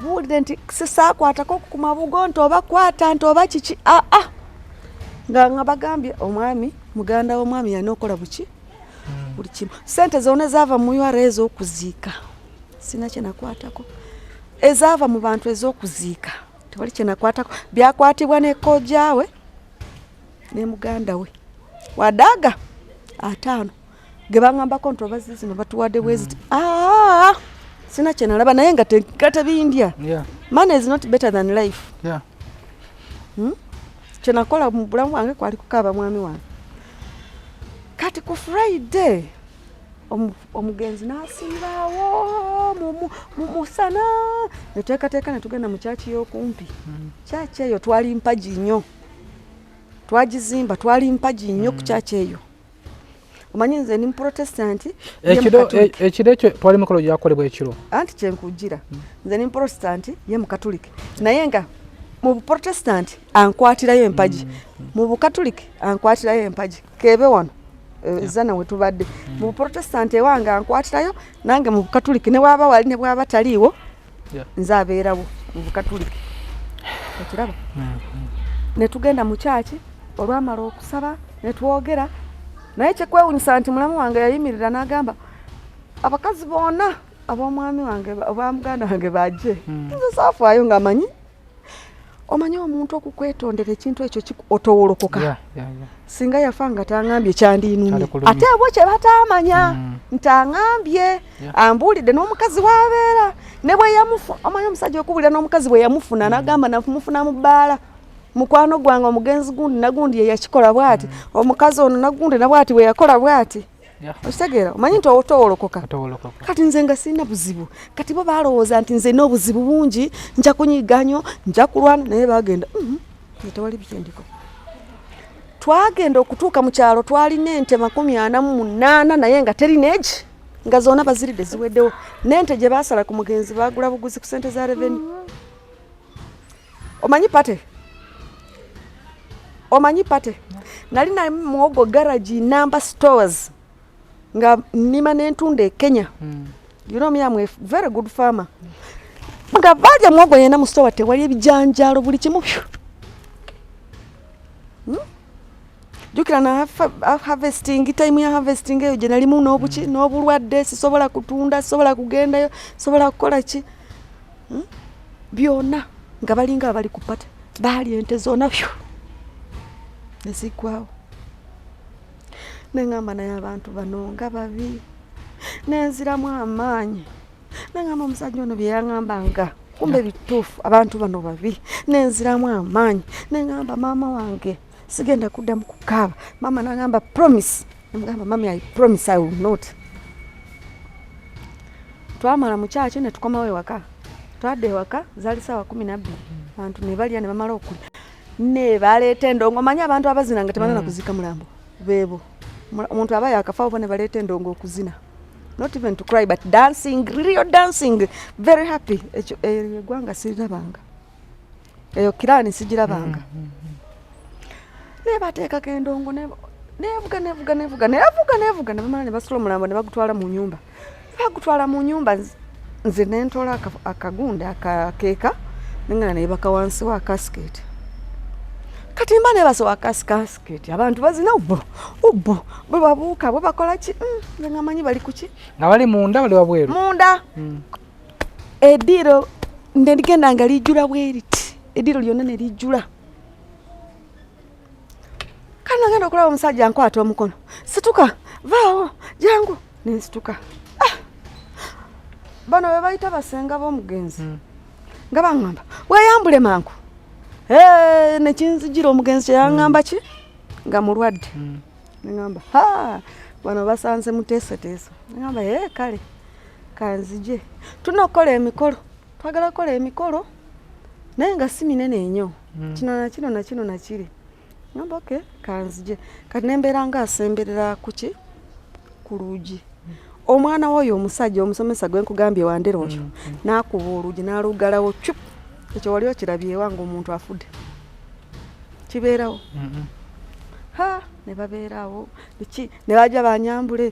buulire nti sisaakwatako ku mabugo nti oba kwata nti oba kiki nga bagambye omwami muganda w'omwami yalina okola buki buli kimu sente zonna ezaava mu URA ez'okuziika sina kye nakwatako ezaava mu bantu ez'okuziika tewali kye nakwatako byakwatibwa ne kojjaawe ne muganda we wadaga 5 ge baŋŋambako nti oba zino batuwadde bweziti sina kye nalaba naye nga tebindya money is not better than life kye nakola mu bulamu bwange kwali kukaaba mwami wange kati ku Friday omugenzi n'asiibaawo mu musana neteekateeka ne tugenda mu kyaki y'okumpi kyaki eyo twali mpagi nnyo twagizimba twali mpagi nnyo ku kyaki eyo omanyi nze ni Protestant ekiro ekyo twali mukolo gyakolebwa ekiro anti kyenkujjira nze ni Protestant ye mukatuliki naye nga mu Protestant ankwatirayo empagi mu Bukatuliki ankwatirayo empagi kebe wano zana wetubadde mu Protestant ewange ankwatirayo nange mu Katoliki ne waba wali ne bwaba taliwo nze abeerawo mu Katoliki ekiraba ne tugenda mu church olwamala okusaba ne twogera naye kyekwewunyisa nti mulamu wange yayimirira n'agamba abakazi bonna ab'omwami wange oba muganda wange bajje nze saafaayo ng'amanyi omanyi omuntu okukwetondera ekintu ekyo otowolokoka singa yafa nga tangambye kyandiinumye ate abo kye bataamanya ntaŋambye ambuulidde n'omukazi w'abeera ne bwe yamufa omanyi omusajja okubuulira n'omukazi bwe yamufuna n'agamba namufuna mu bbaala mukwano gwange omugenzi gundi nagundi ye yakikola bw'ati omukazi ono nagundi na bw'ati bwe yakola bw'ati okitegeera omanyi nti otowolokoka kati nze nga sirina buzibu kati bo balowooza nti nze n'obuzibu bungi nja kunyiganyo nja kulwana naye bagenda tewali bitendiko twagenda okutuuka mu kyalo twalina ente 48 naye nga terina egi nga zoona baziridde ziweddewo n'ente gye baasala ku mugenzi bagula buguzi ku ssente za revenue omanyi pate nali na muwogo garage number stores nga nima n'entunda e Kenya you know me I'm a very good farmer nga balya muwogo yena mu store tewali ebijanjalo buli kimu jukira na harvesting time ya harvesting eyo gye nalimu n'obuki n'obulwadde sisobola kutunda sisobola kugendayo sisobola kukola ki byonna nga balinga abali ku pate bali ente zoona nesigwawo nengamba naye abantu bano nga babi nenziramu amaanyi nengamba omusajja ono bye yaŋŋambanga kumbe bituufu abantu bano babi nenziramu amaanyi nengamba maama wange sigenda kuddamu kukaaba maama nagamba promise nemugamba mami I promise I will not twamala mu kyaki ne tukomawo ewaka twadde ewaka zaali ssaawa 12 abantu ne balya ne bamala okulya ne baleeta endongo manyi abantu abazina nga tebalina kuzika mulambo beebo omuntu aba yakafaawo ne baleeta endongo okuzina not even to cry but dancing real dancing very happy ekyo eggwanga sirirabanga eyo kirani sigirabanga ne bateekako endongo nevuga ne bamala ne basula omulambo ne bagutwala mu nyumba nze nentola akagunde akakeeka nengana naye bakawansi wa casket kati mba nebasa wa casket abantu bazina ubbo bwe babuuka bwe bakola ki nze ngamanyi bali kuki nga bali munda bali wabweru munda ediro ndigenda nga lijjula bweriti ediro lyonna ne lijjula kana ngenda okulaba omusajja nkwata omukono situka vaawo jangu nensituka bano be bayita basenga b'omugenzi nga baŋŋamba weeyambule mangu nekinzijira omugenzi kyeyaŋŋamba ki nga mulwadde neŋŋamba bano basanze muteeseteesa neŋŋamba kale kanzije tulina okukola emikolo twagala kukola emikolo naye nga si minene ennyo kino nakiri ngamba okay kanzije kati nembeera nga asemberera kuki ku luugi omwana woyo omusajja omusomesa gwe nkugambye wandera oyo n'akuba oluugi n'alugalawo cup ekyo wali okirabye ewange omuntu afudde kibeerawo ne babeerawo ne bajja banyambule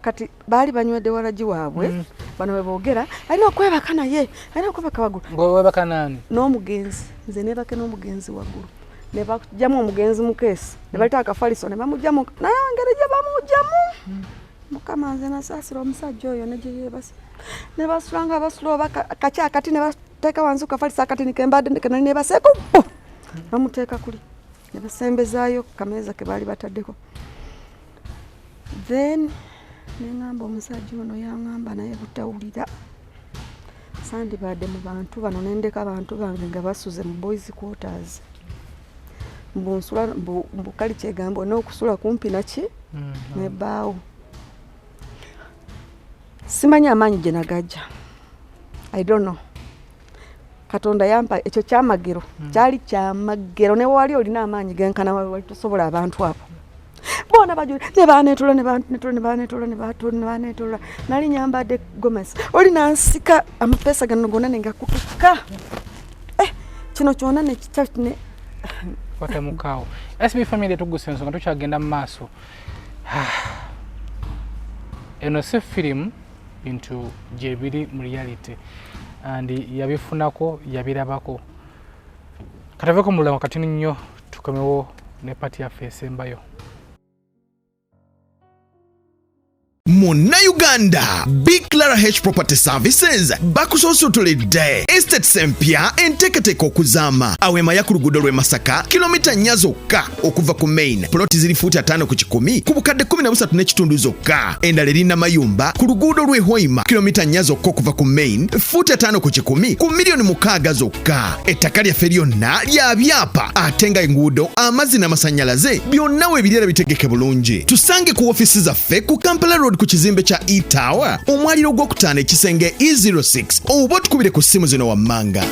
kati baali banywedde walagi waabwe bano we boogera alina okwebaka naye alina okwebaka waggulu webaka nani n'omugenzi nze nebake n'omugenzi waggulu ne bajjamu omugenzi mukeesi ne balita akafaliso ne bamugjamu naye ngeri gye bamugjamu mukama nze nasaasira omusajja oyo ne gye yeebase ne basula nga basula oba kaky akati ne bateeka wansi kukafalisa akati nikembadde kenali ne baseeko bamuteeka kuli ne basembezaayo kameeza ke baali bataddeko then neŋŋamba omusajja ono yaŋŋamba naye butawulira sandibadde mu bantu bano nendeka abantu bange nga basuze mu boys quarters mbukali kyegamba n'okusula kumpi naki nebbaawo simanyi amaanyi gye nagajja I don't know katonda yampa ekyo kyamagero kyali kyamagero ne wali olina amaanyi genkana wali tosobola abantu abo bona bajuli ne baneetola nali nyambadde gomesi oli nansika amapesa gano gonna nengakutuka kino kyonna nekitine kwata mukaawo SB4 Media Tuggussa Enssonga tukyagenda mu maaso eno si firimu bintu gye biri mu reality and yabifunako yabirabako kataveko mulala wakati nnyo tukomewo ne pati yaffe esembayo. Munnayuganda Big Clara H Property Services bakusoosotoledde estates empya enteekateeka okuzaama awema ya ku luguudo lw'e Masaka kilomita 4 zokka okuva ku main ploti ziri fuuti 5 ku 10 ku bukadde 13.5 zokka endala eri Namayumba ku luguudo lw'e Hoima kilomita 4 zokka okuva ku main fuuti 5 ku 10 ku milioni 6 zokka. Ettaka lyaffe lyonna lya byapa ate nga enguudo amazzi n'amasannyalaze byonna weebirira bitegeke bulungi. Tusange ku ofiisi zaffe ku Kampala Road ku kizimbe kya E-Tower omwaliro gw'okutaano ekisenge E06 oba tukubire ku ssimu zino wammanga.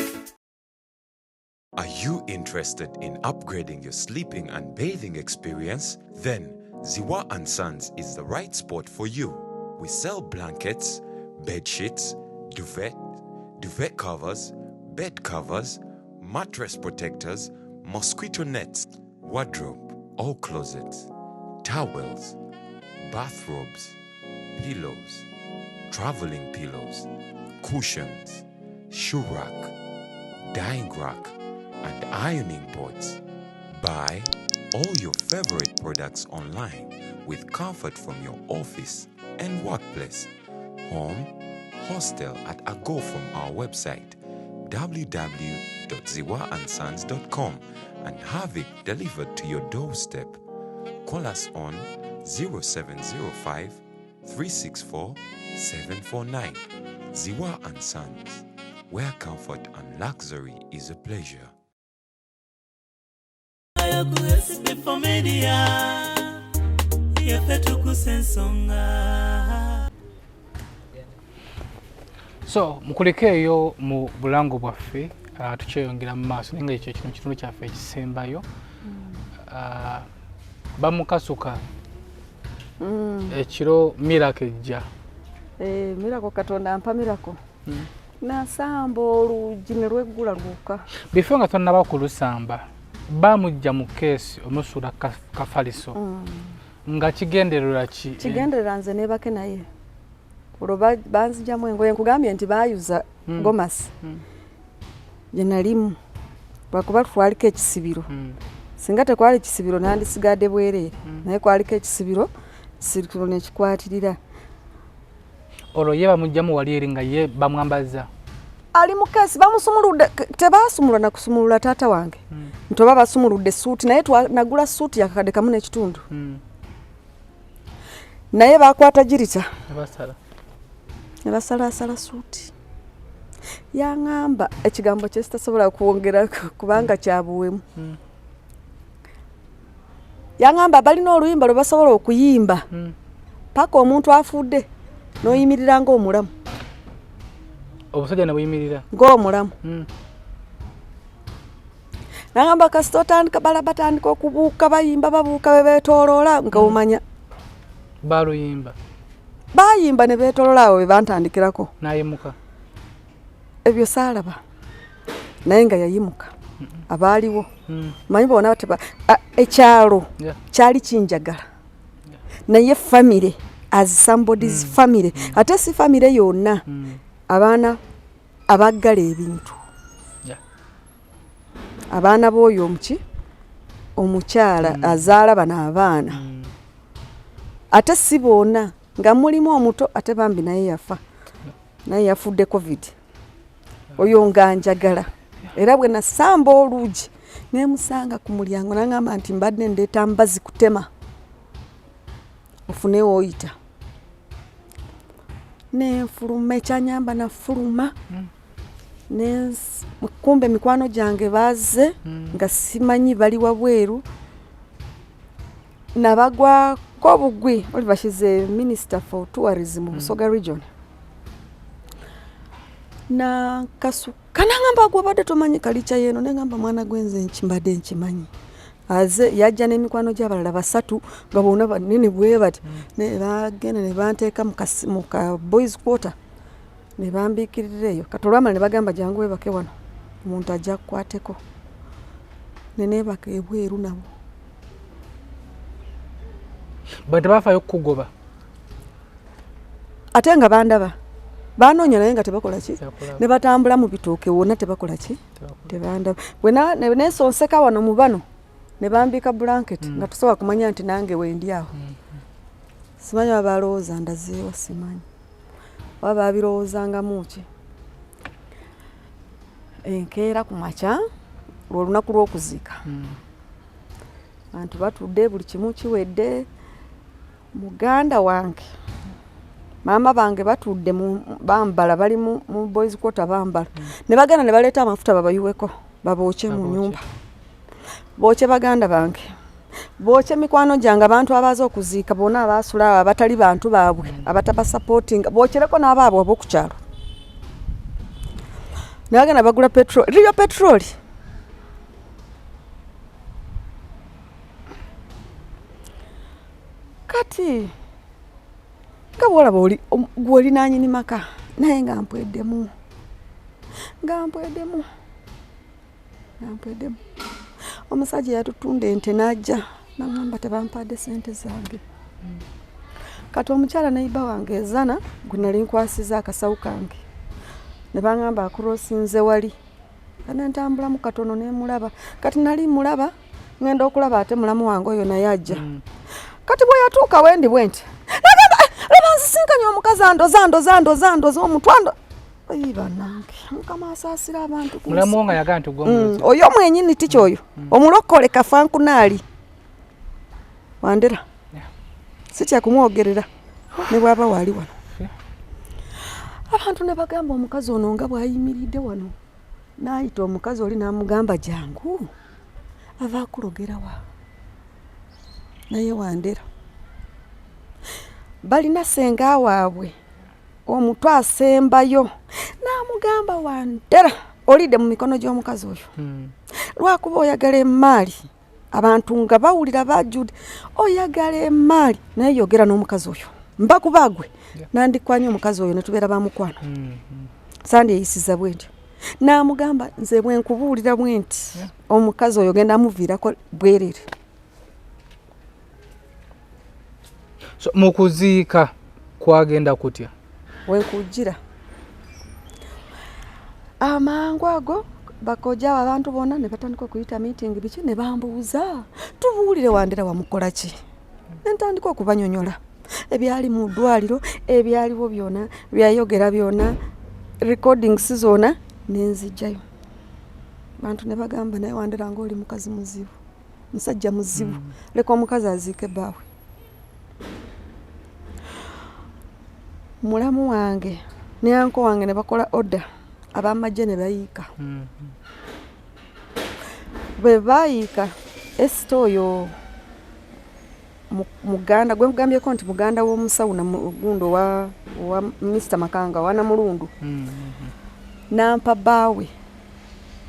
Are you interested in upgrading your sleeping and bathing experience? Then Ziwa & Sons is the right spot for you. We sell blankets, bed sheets, duvet covers, bed covers, mattress protectors, mosquito nets, wardrobe, all closets, towels, bathrobes, pillows, traveling pillows, cushions, shoe rack, dyeing rack, and ironing boards. Buy all your favorite products online with comfort from your office and workplace, home, hostel at a go from our website www.ziwaansons.com and have it delivered to your doorstep. Call us on 0705 364 749. Ziwa & Sons, where comfort and luxury is a pleasure. SB4 Media, Tuggussa Enssonga. So mukulekeeyo mu bulango bwaffe tukyeyongera mu maaso naye nga ekyo kino kitundu kyaffe ekisembayo bamukasuka ekiro mirako ejja mirako Katonda ampa mirako nasamba oluugi ne lweggula lwokka bifo nga tonnaba kulusamba bamujja mu keesi omusuula kafaliso nga kigenderera ki kigenderera nze nebake naye olwo banzijamu engoye nkugambye nti baayuza gomasi gye nalimu lwakuba twaliko ekisibiro singa tekwali ekisibiro nandisigadde bwereere naye kwaliko ekisibiro sirikiro nekikwatirira olwo ye bamugjamu wali eri nga ye bamwambaza ali mu keesi bamusumuludde tebasumulula na kusumulula taata wange nti oba basumuludde suuti naye nagula suuti yakakadde kamu n'ekitundu naye bakwata girita nebasalaasala suuti yaŋŋamba ekigambo kye sitasobola kwongera kubanga kyabuwemu yaŋŋamba balina oluyimba lwe basobola okuyimba paka omuntu afudde n'oyimirira ng'omulamu obusajja ne buyimirira ng'omulamu naŋŋamba kasita otandika bala batandika okubuuka bayimba babuuka be beetooloola nga omanya baluyimba bayimba ne beetooloola awo be bantandikirako nayimuka ebyo saalaba naye nga yayimuka abaaliwo manyi bona ekyalo kyali kinjagala naye famire as somebody's family ate si famire yonna abaana abaggala ebintu abaana b'oyo omukyala azaala bano abaana ate si boona nga mulimu omuto ate bambi naye yafa naye yafudde covid oyo nga njagala era bwe nasamba oluugi nemusanga ku mulyango naŋŋamba nti mbadde ndeeta mbazi kutema ofune woyita nenfuluma ekyanyamba nafuluma kumbe mikwano gyange baze nga simanyi bali wabweru nabagwako obugwi Oliver she's a minister for tourism mu Busoga region na kasuka naŋŋamba gwabadde tomanyi kalicha yeno neŋŋamba mwana gwenze nkimbadde nkimanyi aze yajja n'emikwano gy'abalala 3 nga bonna banene bwe bati ne bagenda ne banteeka mu ka boys quarter ne bambiikirira eyo katolwamala ne bagamba jangu webake wano omuntu ajja kukwateko nenebaka ebweru nabo bwe bafaayo kugoba ate nga bandaba banoonya naye nga tebakola ki ne batambula mu bitooke wonna tebakola ki tebandaba bwena nesonseka wano mu bano ne bambika blanket nga tusobola kumanya nti nange wendi awo simanyi babalowooza ndazeewa simanyi baba babirowoozangamu ki enkeera ku makya lw'olunaku lw'okuziika abantu batudde buli kimu kiwedde muganda wange maama bange batudde bambala bali mu boys quarter bambala ne bagenda ne baleeta amafuta babayiweko babooche mu nyumba booche baganda bange booche mikwano gyange abantu abaza okuziika bonna abaasula abatali bantu baabwe abataba supporting boochereko n'abaabwe ab'okukyalo ne bagenda bagula petrol riyo petrol kati kabwolaba gwoli nanyini maka naye nga mpweddemu omusajja yatutunda ente najja nagamba tebampadde sente zange kati omukyala neiba wange ezana gwe nali nkwasiza akasawu kange ne bangamba akurosinze wali kana ntambula mu katono ne mulaba kati nali mulaba ngenda okulaba ate mulamu wange oyo naye ajja kati bwe yatuuka wendi bwenti nsinkanye omukazi andoza omutwando banange mukama asaasira abantu mulamu nga yagaa nti oyo mwenyini tikyo oyo omulokole kafankunaali wandera sitya kumwogerera ne bwaba wali wano abantu ne bagamba omukazi ono nga bwayimiridde wano naayita omukazi oli n'amugamba jangu ava akulogerawa naye wandera balina senga waabwe omutwe asembayo n'amugamba wandera olidde mu mikono gy'omukazi oyo lwakuba oyagala emaali abantu nga bawulira bajjudde oyagala emaali naye yogera n'omukazi oyo mbakubagwe nandikwanya omukazi oyo netubeera bamukwano sandi eyisiza bwentyo n'amugamba nze bwenkubuulira bwenti omukazi oyo genda amuviirako bwerere so mukuziika kwagenda kutya wekujira amangu ago bakoja abantu bonna ne batandika okuyita meeting biki ne bambuuza tubuulire wandera wamukola ki ntandika okubanyonyola ebyali mu ddwaliro ebyaliwo byona byayogera byona recordings zona nenzijjayo bantu ne bagamba naye wandera nga oli mukazi muzibu musajja muzibu leka omukazi aziike baawe mulamu wange ne anko wange ne bakola order abamajje ne bayiika bwe bayiika esitoyo muganda gwe mugambyeko nti muganda w'omusawo na mugundo wa Mr. Makanga wana mulundu nampa baawe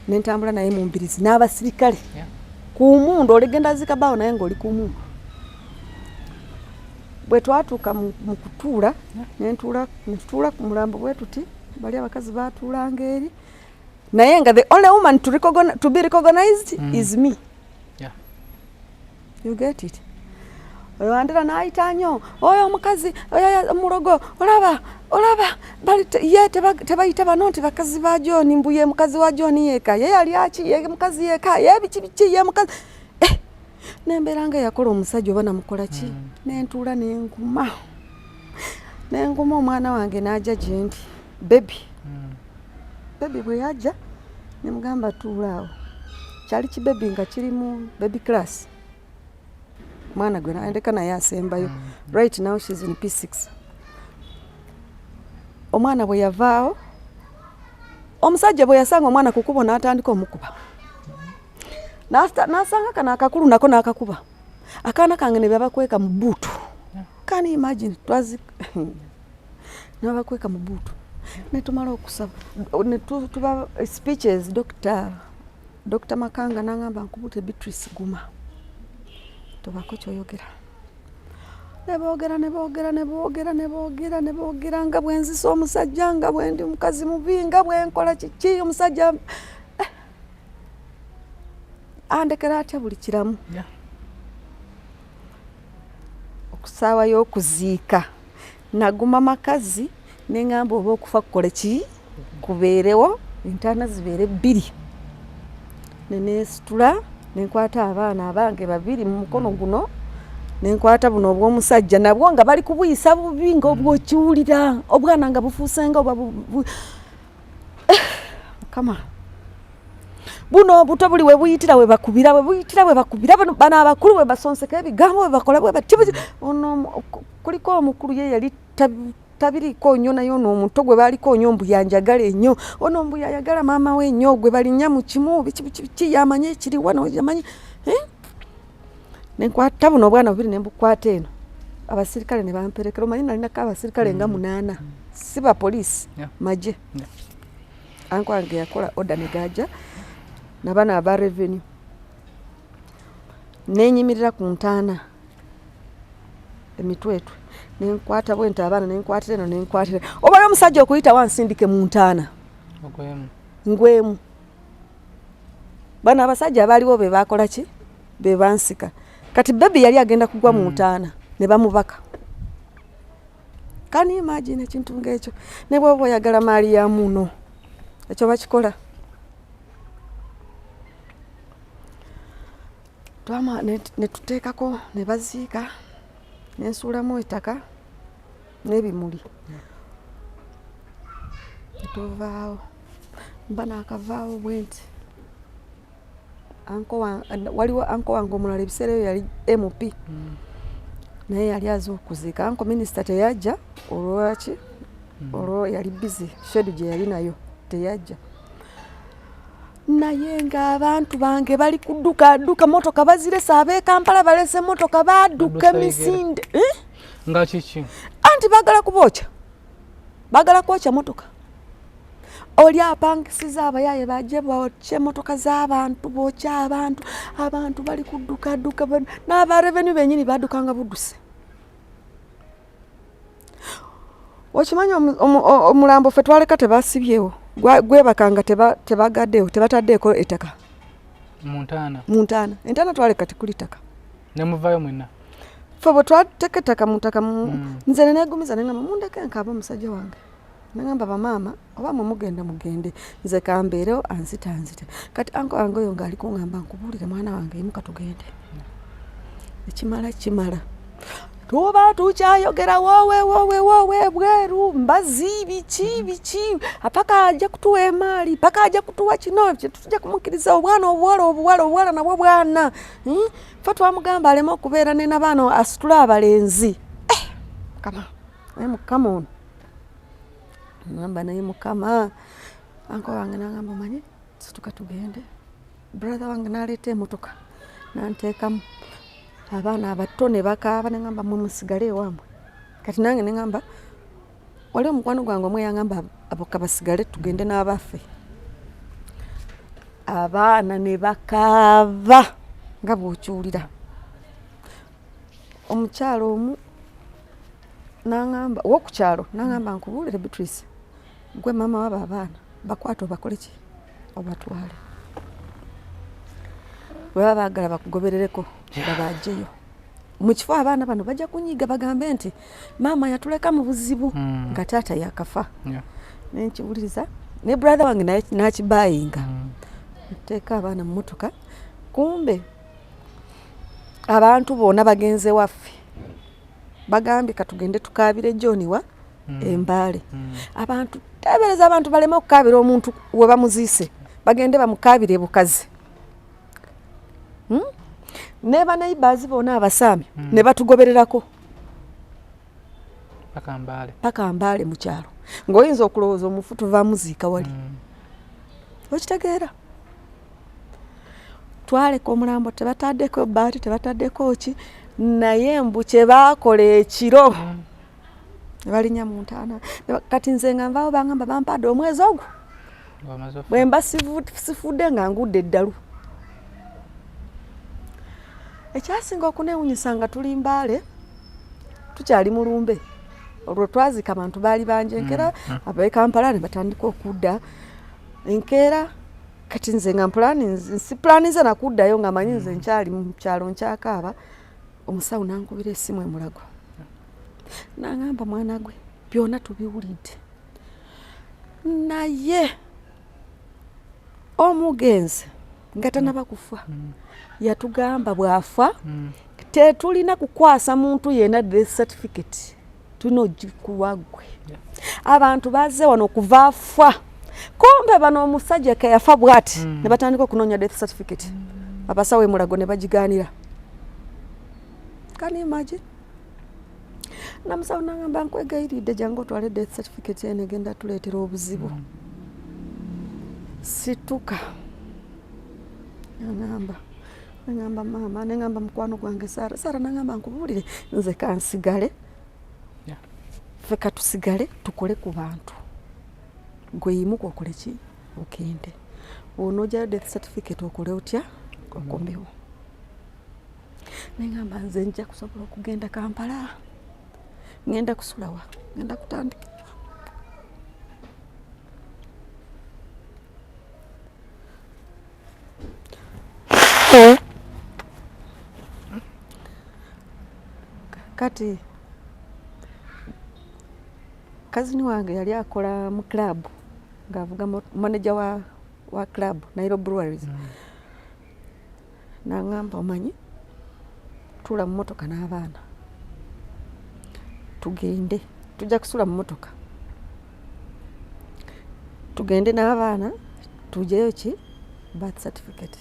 nentambula naye mu mbirizi n'abasirikale kumundu oligenda zika baawe naye ng'oli kumundu bwe twatuuka mu kutuula netuula ku mulambo bwe tuti bali abakazi batuulanga eri naye nga the only woman to be recognized is me. You get it? Oyo andira naayita nnyo oyo omukazi oyo mulogo olaba bali ye tebayita bano nti bakazi ba John mbuye mukazi wa John yeka ye yali aki ye mukazi yeka ye bichi ye mukazi nemberanga yakola omusajja oba namukola ki nentuula nenguma omwana wange n'ajja gyendi baby bwe yajja nemugamba tuulaawo kyali kibebi nga kiri mu baby class mwana gwe naendeka naye asembayo right now she's in P6 omwana bwe yavaawo omusajja bwe yasanga omwana kukuba n'atandika omukuba nasanga kana akakulu nako n'akakuba akaana kange ne babakweka mu buutu can you imagine nabakweka mu buutu netumala okusaba netuba speeches Dr. Makanga nangamba nkubute Beatrice Guma tobako kyoyogera neboogera nga bwenzisa omusajja nga bwendi mukazi mubi nga bwenkola kiki omusajja andekera atya buli kiramu okusaawa y'okuziika naguma makazi neŋŋamba oba okufa kukole ki kubeerewo entaana zibeere 2 neneesitula nenkwata abaana abange 2 mu mukono guno nenkwata buno obw'omusajja nabwo nga bali kubuyisa bubi nga obwokiwulira obwana nga bufuusenga oba kama buno obuto buli we buyitira we bakubira bano abakulu we basonseka ebigambo we bakola bwe bati ono kuliko omukulu ye yali tabiriko nnyo naye ono omuto gwe baliko nnyo mbuyanjagala ennyo ono mbuyayagala maama we nnyo gwe balinnya mu kimu biki yamanye ekiri wano yamanye nenkwata buno obwana 2 nembukwata eno abasirikale ne bamperekera omanyi nalinako abasirikale nga 8 si ba poliisi maje anko wange yakola oda negaja nabana aba revenue nenyimirira ku ntaana emitwetwe nenkwata bwente abaana nenkwatira eno nenkwatira oba omusajja okuyita wansindike mu ntaana ngwemu bana abasajja abaliwo be bakola ki be bansika kati baby yali agenda kugwa mu ntaana ne bamubaka kani imagine ekintu ng'ekyo ne bw'oba oyagala maali ya muno ekyo bakikola twama ne tuteekako ne baziika nensuulamu ettaka n'ebimuli tuvaawo mba naakavaawo bwenti waliwo anko wange omulala ebiseera eyo yali MP naye yali aza okuziika anko minisita teyajja olwaki olwo yali busy shedu gye yali nayo teyajja naye ng'abantu bange bali kudduka motoka baziresa ab'e Kampala balese motoka badduka emisinde nga kiki anti bagala kwokya motoka oli apangisiza abayaye bajje bookye motoka z'abantu bookya abantu bali kudduka n'abarevenue benyini baddukanga budduse okimanyi omulambo ffe twaleka tebasibyewo gwebakanga tebagaddeewo tebataddeeko ettaka mu ntaana entaana twaleka tikuli ttaka nemuvayo mwenna ffe bwe twateka ettaka mu ttaka nze neneegumiza neŋŋamba mundeke nkaaba omusajja wange neŋŋamba bamaama oba mugende nze kambeerewo anzita kati anko wange oyo ng'ali kuŋŋamba nkubuulire mwana wange yimuka tugende ekimala tuba tukyayogera woowe bweru mbazi biki apaka ajja kutuwa emaali paka ajja kutuwa kino tujja kumukkiriza obwana obuwala nabwo bwana ffe twamugamba aleme okubeera ne nabaano asitula abalenzi mukama ono ngamba naye mukama anko wange nagamba manyi situka tugende brother wange naleeta emotoka nanteekamu abaana abato ne bakaaba neŋŋamba mwe musigale ewamwe kati nange neŋŋamba wali omukwano gwange omwe yaŋŋamba aboka basigale tugende n'abaffe abaana ne bakaaba nga bw'okiwulira omukyalo omu naŋŋamba ow'okukyalo naŋŋamba nkubuulire Beatrice gwe maama waba abaana bakwate obakole ki obatwale bwe baba baagala bakugoberereko babajjeyo mu kifo abaana bano bajja kunyiga bagambe nti maama yatuleka mu buzibu nga taata yakafa nenkiwuliriza ne brother wange nakibayinga nteeka abaana mu motoka kumbe abantu boona bagenze waffe bagambye katugende tukaabire John wa Embaale abantu tebereza abantu baleme okukaabira omuntu we bamuziise bagende bamukaabire bukazi ne banaibazi boona abasaami ne batugobererako paka Mbaale mu kyalo ng'oyinza okulowooza omufu tuva muziika wali okitegeera twaleka omulambo tebataddeko baati tebataddeko ki naye mbu kye baakola ekiro ne balinnya mu ntaana kati nze nga nvaawo bangamba bampadde omwezi ogwo bwe mba sifudde nga ngudde eddalu ekyasinga okunewunyisa nga tuli Mbaale tukyali mu lumbe olwo twazika abantu baali bangi enkeera ab'e Kampala ne batandika okudda enkeera kati nze nga si planize nakuddayo nga manyi nze nkyali mu kyalo nkyakaaba omusawo nankubira essimu emulago nangamba mwana gwe byonna tubiwulidde naye omugenzi nga tanaba kufa yatugamba bwafa tetulina kukwasa muntu yena death certificate tulina ogikuwagwe abantu bazze wano okuva afa kumbe bano omusajja kayafa bwati ne batandika okunoonya death certificate abasawo emulago ne bagigaanira kani imagine namusawo nangamba nkwegayiridde jangu otwale death certificate ene genda tuleetera obuzibu situka nangamba mama nangamba mukwano gwange Sara nangamba nkubuulire nze kansigale feka tusigale tukole ku bantu gwe yimuka okole ki okende onojja death certificate okole otya okombewo nangamba nze nja kusobola okugenda Kampala ngenda kusulawa ngenda kutandika kati kazini wange yali akola mu club ngaavuga manager wa club Nairobi Breweries nangamba omanyi tula mu motoka n'abaana tugende tujja kusula mu motoka tugende n'abaana tujeyo ki birth certificate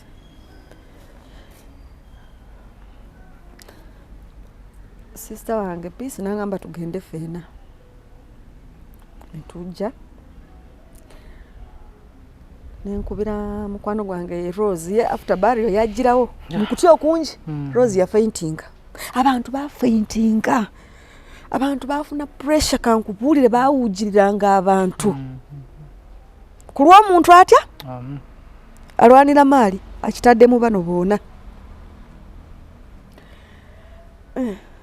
sister wange peace nangamba tugende fena netujja nenkubira mukwano gwange Rose ye after burial yagirawo mukutya okunji Rose ya fainting abantu ba fainting abantu bafuna pressure kankubulire bawujiriranga abantu kulwa omuntu atya alwanira mali akitaddemu bano boona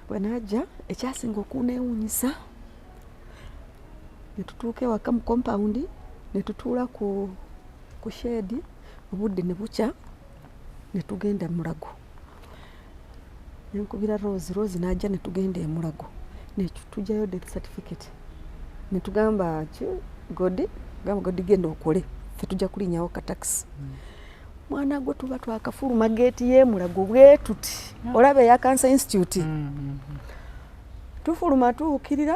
bwanaja ekyasinga okuneewuunyisa netutuuka ewaka mu compound netutuula ku shedi obudde ne bukya netugenda Mulago nenkubira Rose najja netugenda e Mulago netujjayo death certificate netugamba Godi genda okole ffe tujja kulinyawo ka taxi mwana gwe tuba twakafuluma geeti ye Mulago bwe tuti olaba ya Cancer Institute tufuluma tuukirira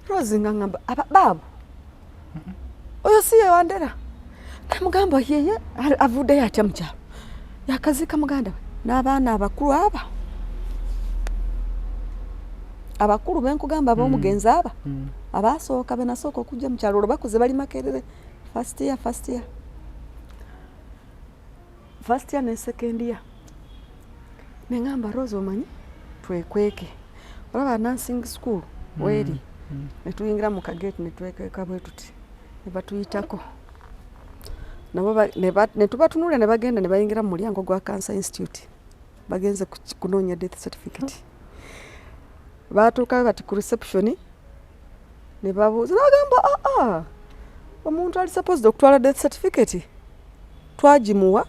Rose ngamba babu oyo si ye Wandera namugamba yeye avudde yatya mukyalo yakazika muganda n'abaana abakulu abakulu benkugamba ab'omugenzi abasooka benasooka okujja mu kyalo olwo bakuze bali Makerere first year ne second year nengamba Rose omanyi twekweke olaba nursing school weri netuyingira mu kageti netwekweka bwe tuti ne batuyitako nabo netubatunula ne bagenda ne bayingira mu mulyango gwa Cancer Institute bagenze kunoonya death certificate batuuka bati ku reception ne babuuza bagamba omuntu ali supposed okutwala death certificate twagimuwa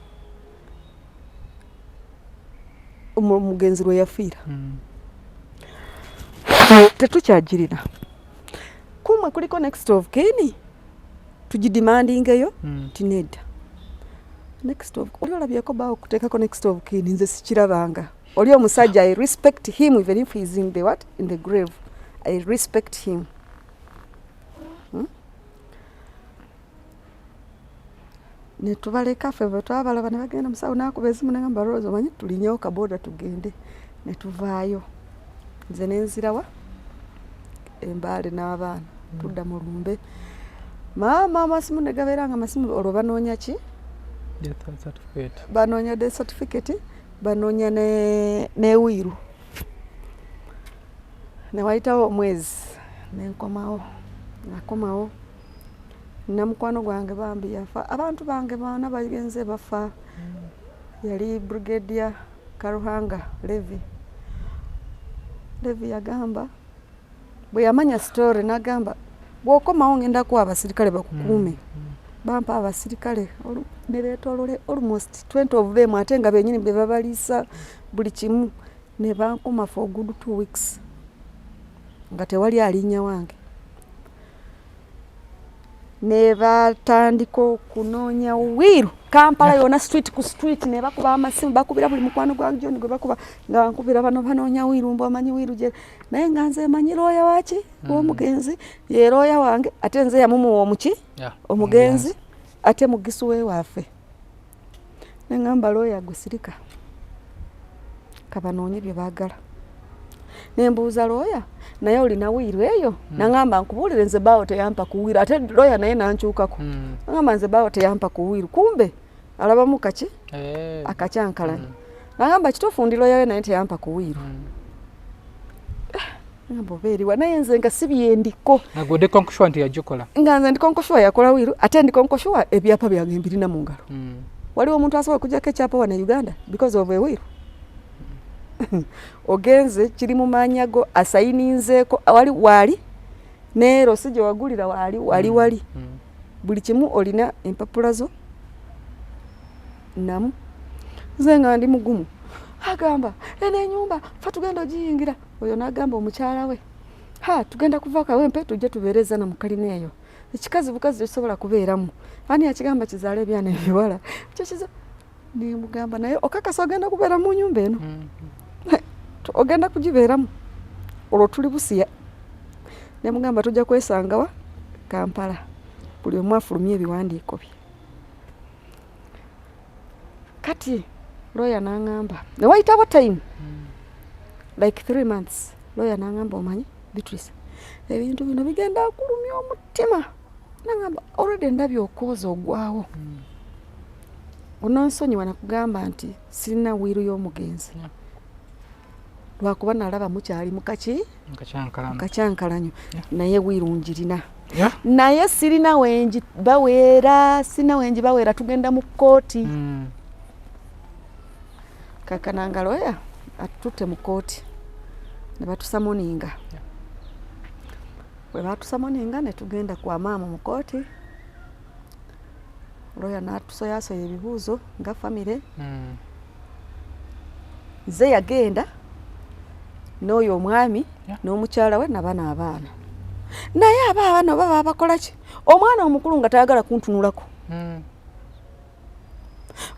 omugenzi lwe yafiira tetukyagirina kumwe kuliko next of kin tugidemandingeyo tinedda next of olalabyeko bawo okuteekako next of kin nze sikirabanga oli omusajja I respect him even if he is in the grave I respect him netubaleka ffe bwe twabalaba ne bagenda musawo nakuba ezimu nagamba Rose omanyi tulinyewo kaboda tugende netuvaayo nze nenzirawa Embaale n'abaana tudda mu Lumbe maama amasimu ne gabeeranga amasimu olwo banoonya ki death certificate banoonya death certificate banoonya ne wiru ne wayitawo omwezi nakomawo namukwano gwange bambi yafa abantu bange baana bagenze bafa yali Brigadier Karuhanga Levi yagamba bwe yamanya story nagamba bwokomawo ngenda kuwa abasirikale bakukuume bampa abasirikale ne beetoolole almost 20 of them ate nga benyini be babalisa buli kimu ne bankuma for good 2 weeks nga tewali alinya wange ne batandika okunoonya wiru Kampala yona street ku street ne bakuba amasimu bakubira buli mukwano gwange John gwe bakuba nga bankubira bano banoonya wiru mbo amanyi wiru je naye nga nze manyi looya waki omugenzi ye looya wange ate nze yamumu omuki omugenzi ate mugisu we wafe ne ngamba looya gusirika kabanoonye bye baagala ne mbuuza looya naye olina wiru eyo nangamba nkubuulire nze bawo teyampa ku wiru ate looya naye nankyukako nangamba nze bawo teyampa ku wiru kumbe alabamu kaki akacyankalanya nangamba kituufu ndi looya we naye teyampa ku wiru ngamba obeeriwa naye nze nga sibyendiko nagode konkushwa nti yagikola nga nze ndi konkushwa yakola wiru ate ndi konkushwa ebyapa byange mbirina mu ngalo waliwo omuntu asobola okujjako ekyapa wana Uganda because of a wiru ogenze kiri mu manyago asayininzeeko wali neero sije wagulira wali buli kimu olina empapula zo namu nze nga ndi mugumu agamba ene enyumba fa tugenda ogiyingira oyo n'agamba omukyala we tugenda kuva kawempe tujje tubeereza na mukalina eyo ekikazi bukazi tekisobola kubeeramu ani yakigamba kizaala ebyana ebiwala kyokiza nimugamba naye okakasa ogenda kubeera mu nyumba eno ogenda kugibeeramu olwo tuli busiya nemugamba tujja kwesangawa Kampala buli omu afulumye ebiwandiiko bye kati lawyer n'angamba ne wayitawo time like 3 months lawyer n'angamba omanyi Beatrice ebintu bino bigenda kulumya omutima n'angamba already ndabye okooza ogwawo ononsonyiwa nakugamba nti sirina wiru y'omugenzi lwakuba nalaba mukyali mukaki mukacyankalanyo naye wiru njirina naye sirina wenji baweera tugenda mu kooti kakananga lawyer atutte mu kooti ne batusamoninga bwe batusamoninga ne tugenda kwa maama mu kooti lawyer n'atusoyasoya ebibuuzo nga famire nze yagenda n'oyo omwami n'omukyala we nabana abaana naye abaana baba bakola ki omwana omukulu nga tayagala kuntunulako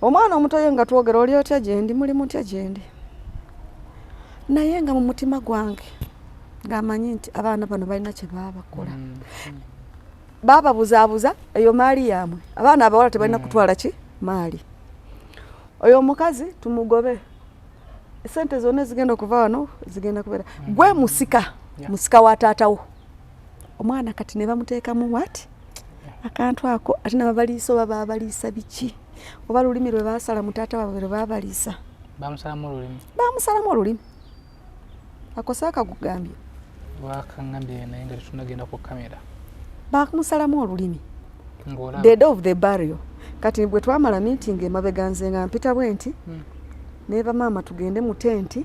omwana omutoye nga twogera oli otya gyendi muli mutya gyendi naye nga mu mutima gwange ng'amanyi nti abaana bano balina kye baba bakola bababuzaabuza eyo maali yaamwe abaana abawala tebalina kutwala ki maali oyo omukazi tumugobe esente zonna zigenda okuva wano zigenda kubeera gwe musika wa taatawo omwana kati ne bamuteekamu wati akantu ako ate nababaliisa oba babaliisa biki oba lulimi lwe baasala mu taata waabwe lwe babaliisa bamusalamu olulimi akosaaka kugambye wakangambye naye nga tetunagenda ku kamera bakumusalamu olulimi the day of the burial kati bwe twamala meeting emabega nze nga mpita bwenti ne bamaama tugende mu tenti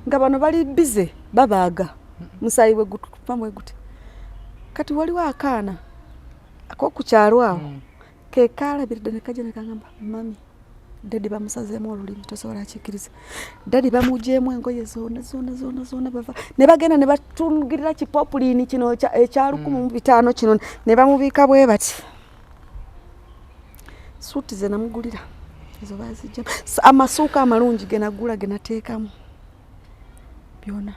nga bano bali bize babaaga musayi we gutu pamwe gute kati waliwo akaana akoku kyalo awo ke kala biride ne kajja ne kangamba mami dadi bamusazeemu olulimi tosobola kikiriza dadi bamujeemu engoye zoona bava ne bagenda ne batungirira kipopulini kino ekya 1500 kino ne bamubiika bwe bati suuti ze namugulira ezo bazijja amasuuka amalungi ge nagula ge nateekamu byonna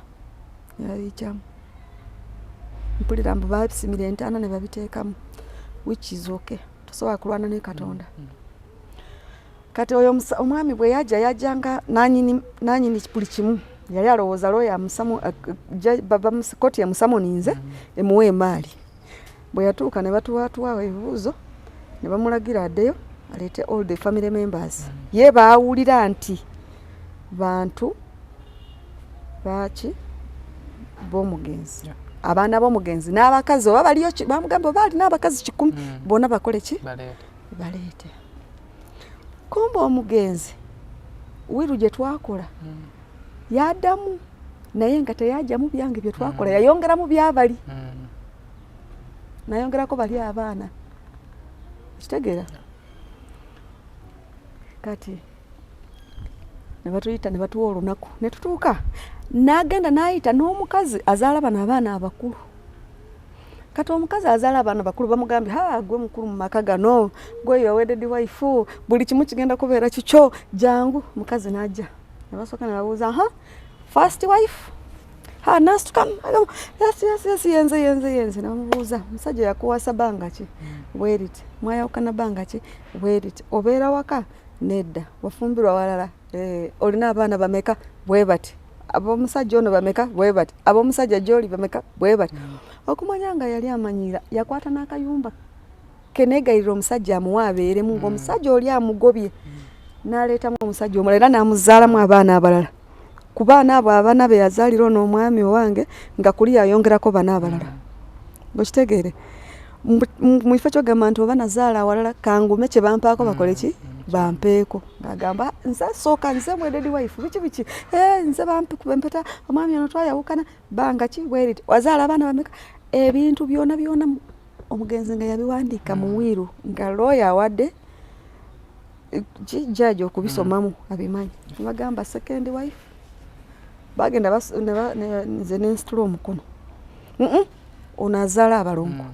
yabijjamu mpulira mbu babisimira entaana ne babiteekamu which is okay tosobola kulwana ne Katonda kati oyo omwami bwe yajjanga nanyini buli kimu yali alowooza lawyer amusamu baba musikoti yamusamoninze emuwe emaali bwe yatuuka ne batuwaatuwawo ebibuuzo ne bamulagira addeyo aleete all the family members ye baawulira nti bantu baki b'omugenzi abaana b'omugenzi n'abakazi oba baliyo bamugamba oba alina abakazi 10 bonna bakole ki baleete kumba omugenzi wiru gye twakola yaddamu naye nga teyajjamu byange bye twakola yayongeramu byabali nayongerako bali abaana kitegeera kati ne batuyita ne batuwa olunaku ne tutuuka n'agenda n'ayita n'omukazi azaala bano abaana abakulu kati omukazi azaala abaana bakulu bamugambye gwe mukulu mu maka gano gwe yowededi waifu buli kimu kigenda kubeera kikyo jangu mukazi n'ajja ne basooka ne babuuza first wife nasituka yes yenze namubuuza musajja yakuwasa banga ki bweriti mwayawukana banga ki bweriti obeera waka nedda wafumbirwa walala olina abaana bameka bwe bati ab'omusajja ono bameka bwe bati ab'omusajja gy'oli bameka bwe bati okumanya nga yali amanyira yakwata n'akayumba kenegayirira omusajja amuwa abeeremu ng'omusajja oli amugobye n'aleetamu omusajja omulala era n'amuzaalamu abaana abalala ku baana abo abaana be yazaalira ono omwami owange nga kuli yayongerako bana abalala bwekitegeere mu kifo kyogamba nti oba nazaala awalala kangume kye bampaako bakole ki bampeeko ng'agamba nze sooka nze mwededi waifu biki nze bampikuba empeta omwami ono twayawukana banga ki bweriti wazaala abaana bameka ebintu byona omugenzi nga yabiwandiika mu wiiru nga looya awadde jjajja okubisomamu abimanyi bagamba second wife bagenda nze nensitula omukono ono azaala abalongo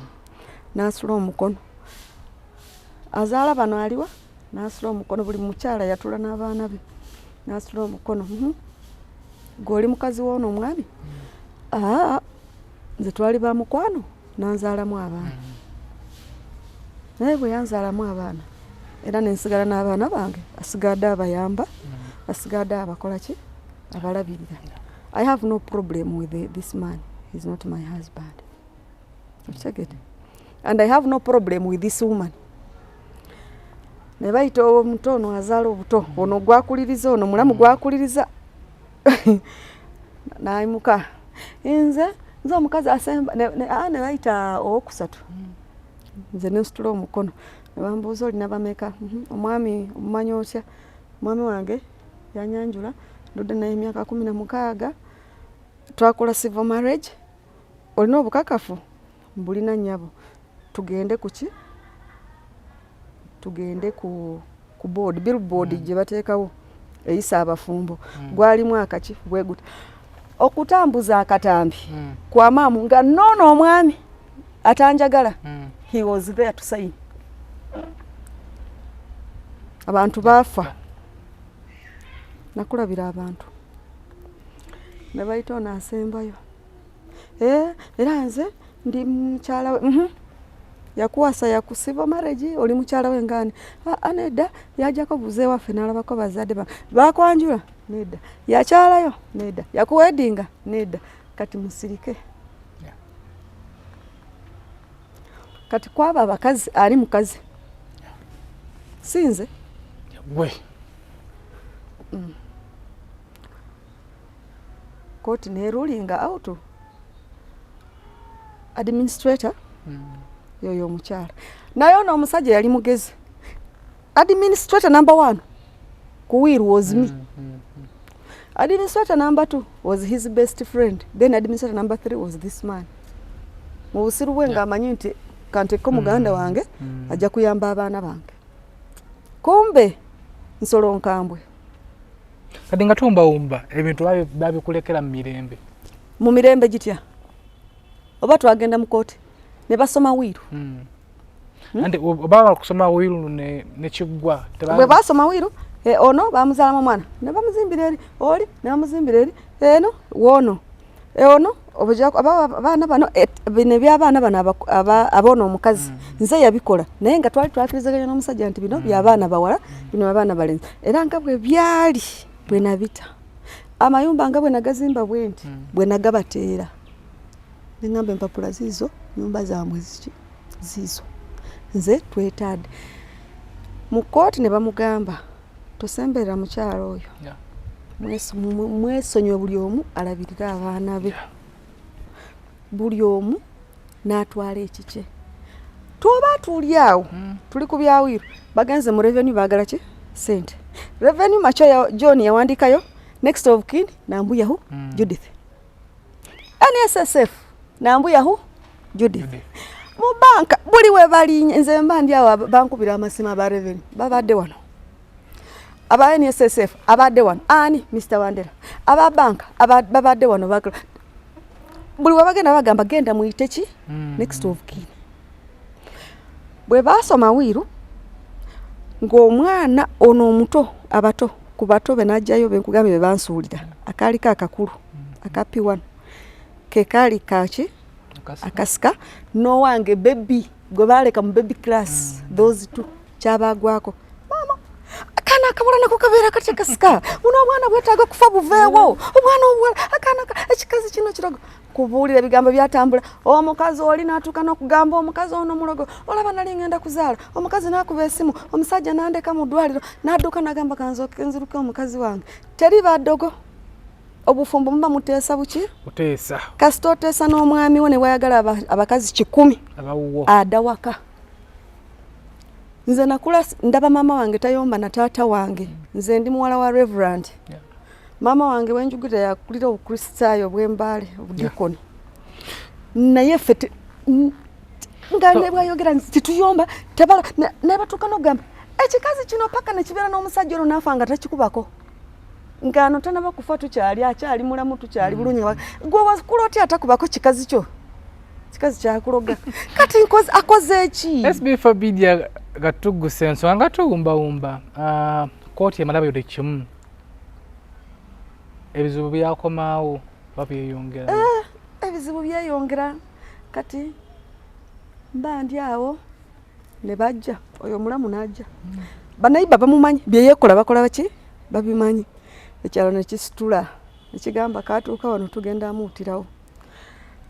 nasula omukono azaala bano aliwa nasula omukono buli mukyala yatula n'abaana be nasula omukono gw'oli mukazi w'ono omwami nze twali ba mukwano nanzaalamu abaana naye bwe yanzaalamu abaana era nensigala n'abaana bange asigadde abayamba asigadde abakola ki abalabirira. I have no problem with this man. He's not my husband. And I have no problem with this woman. Ne bayita omuto ono azaala obuto ono gwakuliriza ono mulamu gwakuliriza nayimuka nze omukazi asemba ne bayita owokusatu nze nensitula omukono ne bambuuza olina bameka omwami omumanyi otya omwami wange yanyanjula ndudde naye emyaka 16 twakola civil marriage olina obukakafu mbulina nnyabo tugende kuki tugende ku board billboard gye bateekawo eyisa abafumbo gwalimu akaki bweguta okutambuza akatambi kwa maamu nga nono omwami atanjagala he was there to sign abantu bafa nakulabira abantu ne bayita ono asembayo era nze ndi mukyala we yakuwasa yakusiba marriage oli mukyala we ngani anedda yajjako buze waffe n'alabako bazadde bakwanjula nedda yakyalayo nedda yakuwedinga nedda kati musirike kati kwaba abakazi ali mukazi sinze gwe koti ne ruling out administrator yoyo omukyala naye ono omusajja yali mugezi administrator number 1 ku will was me administrator number 2 was his best friend then administrator number 3 was this man mu busiru bwe ng'amanyi nti kanteko muganda wange ajja kuyamba abaana bange kumbe nsolo nkambwe kati nga tumbawumba ebintu babikulekera mu mirembe gitya oba twagenda mu kooti ne basoma wiiru andi oba kusoma wiiru ne kiggwa bwe basoma wiiru ono bamuzaalamu omwana ne bamuzimbira eri oli ne bamuzimbira eri eno wono ono abaana bano bino by'abaana bano aboona omukazi nze yabikola naye nga twali twakirizaganya n'omusajja nti bino by'abaana bawala bino abaana balenzi era nga bwe byali bwe nabita amayumba nga bwe nagazimba bwe nti bwe nagabateera ne ngamba empapula ziizo nyumba zaamwe ziizo nze twetadde mu kooti ne bamugamba tosemberera mukyalo oyo mwesonyiwe buli omu alabirira abaana be buli omu n'atwala ekikye tuba tuli awo tuli ku byawiiru bagenze mu revenue baagala ki sente revenue macho ya John yawandikayo next of kin nambuyahu Judith NSSF nambuyahu Judith mu banka buli we balinye nze mba ndi awo bankubira amasima ba revenue babadde wano aba NSSF abadde wano ani Mr. Wandera aba banka babadde wano bakula buli wabagenda bagamba genda muyite ki next of kin bwe basoma wiru ng'omwana ono omuto abato ku bato be najjayo be nkugambye be bansuulira akaali kakakulu akapi wano ke kaali kaki akasika no wange baby gwe baleka mu baby class those two kyabagwako mama akana akabula nako kabeera katya kasika uno omwana bwetaaga kufa buveewo omwana obwala akana ekikazi kino kirogo kubuulira ebigambo byatambula omukazi oli n'atuuka n'okugamba omukazi ono mulogo olaba nali ngenda kuzaala omukazi n'akuba esimu omusajja n'andeka mu ddwaliro n'adduka n'agamba kanziruke omukazi wange teri baddogo obufumbo muba muteesa buki uteesa kasita oteesa n'omwami wo ne wayagala abakazi 10 abawuwo adawaka nze nakula ndaba mama wange tayomba na taata wange nze ndi muwala wa reverend mama wange wenjugira yakulira obukristaayo bw'embaale obudikoni naye fete ngane bwayogera tituyomba tabala nebatuuka n'ogamba ekikazi kino paka nekibeera n'omusajja ono naafa nga takikubako ngano tanaba kufa tukyali akyali mulamu tukyali bulungi gwe wakula otya atakubako kikazi kyo kikazi kyakuloga kati akoze eki SB4 Media Tuggussa Enssonga nga tuwumbawumba kooti emalabayo kimu ebizibu byakomaawo babyeyongera ebizibu byeyongera kati mba ndi awo ne bajja oyo mulamu najja banayiba bamumanyi byeyekola bakola baki babimanyi ekyalo nekisitula ekigamba katuuka wano tugenda amuutirawo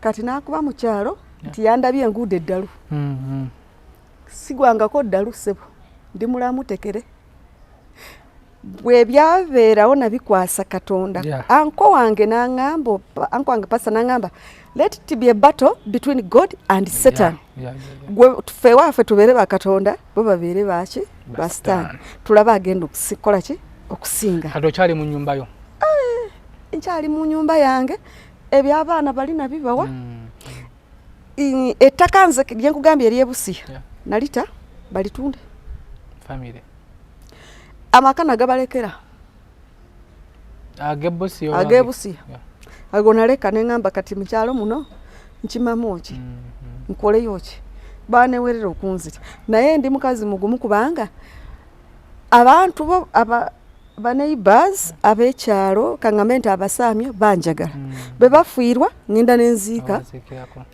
kati nakuba mu kyalo nti yandabye enguudo eddalu sigwangako ddalu ssebo ndi mulamu tekere bwe byabeerawo nabikwasa Katonda anko wange n'angamba anko wange pasa n'angamba let it be a battle between God and Satan gwe ffe waffe tubeere ba Katonda bo babeere baki ba Satan tulaba agenda okusikola ki okusinga kati okyali mu nnyumba yo nkyali mu nyumba yange ebyabaana balina bibawa ettaka nze lyenkugambye eryebusiya nalita balitunde family amakana gabalekera agebusiya ago naleka neŋŋamba kati mukyalo muno nkimamu ki nkoleyo ki banewerera okunzita naye ndi mukazi mugumu kubanga abantu bo baneighbors ab'ekyalo kaŋŋambe nti abasaamyo banjagala bwe bafiirwa ŋŋenda n'enziika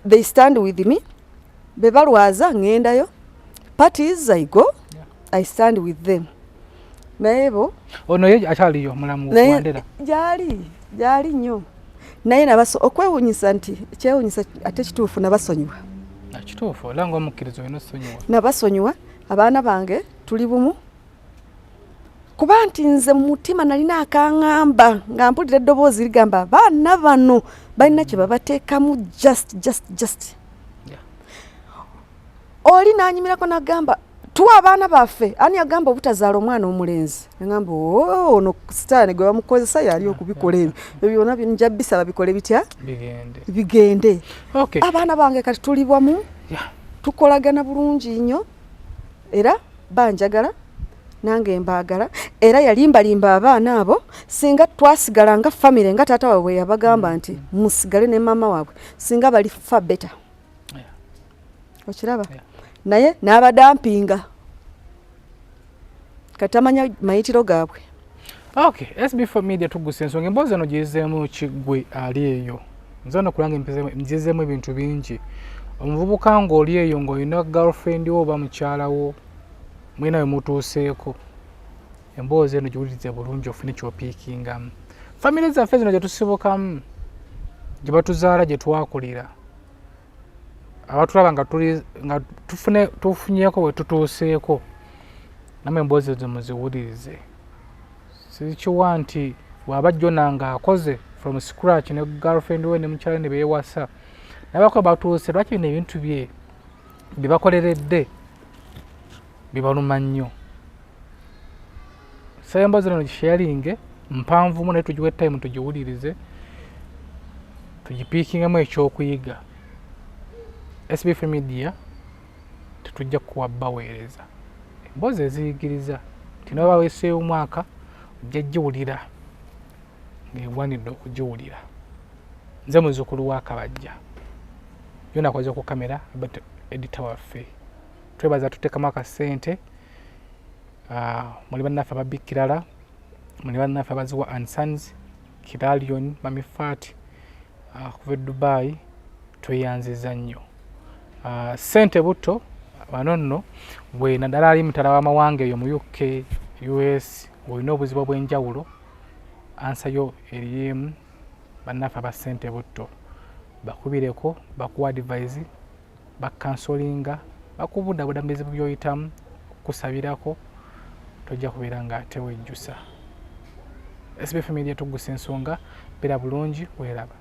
they stand with me bwe balwaza ŋŋendayo parties I go I stand with them naye bo ono ye akyaliyo mulamu Wandera gyali nnyo naye okwewunyisa nti ekyewunyisa ate kituufu nabasonyiwa kituufu era ng'omukkirizo olina osonyiwa nabasonyiwa abaana bange tuli bumu kuba nti nze mu mutima nalina akaŋŋamba nga mpulira eddoboozi ligamba abaana bano balina kye babateekamu just oli n'anyimirako n'agamba tuwa abaana baffe ani agamba obutazaala omwana omulenzi agamba ono sitaani gwe bamukozesa yali okubikola ebyo byonna nja bisaba bikole bitya bigende abaana bange kati tuli bwamu tukolagana bulungi nnyo era banjagala nange mbaagala era yalimbalimba abaana abo singa twasigala nga famire nga taata waabwe yabagamba nti musigale ne mama waabwe singa bali fa beta okiraba naye n'abadampinga katamanya mayitiro gaabwe SB4 Media Tuggussa Enssonga emboozi eno giyizeemu kiggwe ali eyo nze ono kulanga ngiyizeemu ebintu bingi omuvubuka ng'oli eyo ng'olina girlfriend wo oba mukyalawo mwina we mutuuseeko emboozi eno giwulirize bulungi ofune kyopiikingamu famire zaffe zino gye tusibukamu gye batuzaala gye twakulira abatulaba nga tufunyeeko we tutuuseeko namwe emboozi ezo muziwulirize sikiwa nti bw'aba jjona nga akoze from scratch ne girlfriend we ne mukyala ne beewasa nabako batuuse lwaki bino ebintu bye bakoleredde bibaluma nnyo emboozi eno gisharinge mpanvumu naye tugiwe time tugiwulirize tugipiikingamu ekyokuyiga SB4 Media tetujja kuwa baweereza emboozi eziyigiriza nti noba weeseewo omwaka ojja giwulira ng'ewanidde okugiwulira. Nze muzzukulu wa Kabajja yo nakoze ku kamera but edita waffe twebaza tuteekamu akasente muli bannaffe aba Big Kirala, muli bannaffe abaziwa and Sons, Kiralion, Mami Fat kuva Dubai tweyanziza nnyo. Sente buto bano nno bwe naddala ali mutala w'amawange eyo mu UK, US olina obuzibu bw'enjawulo ansa yo erimu bannaffe aba sente buto bakubireko bakuwa advise bakansolinga bakubudabuda mu bizibu by'oyitamu kusabirako tojja kubeera nga ate wejjusa. SB4 Media Tuggussa Enssonga beera bulungi weeraba.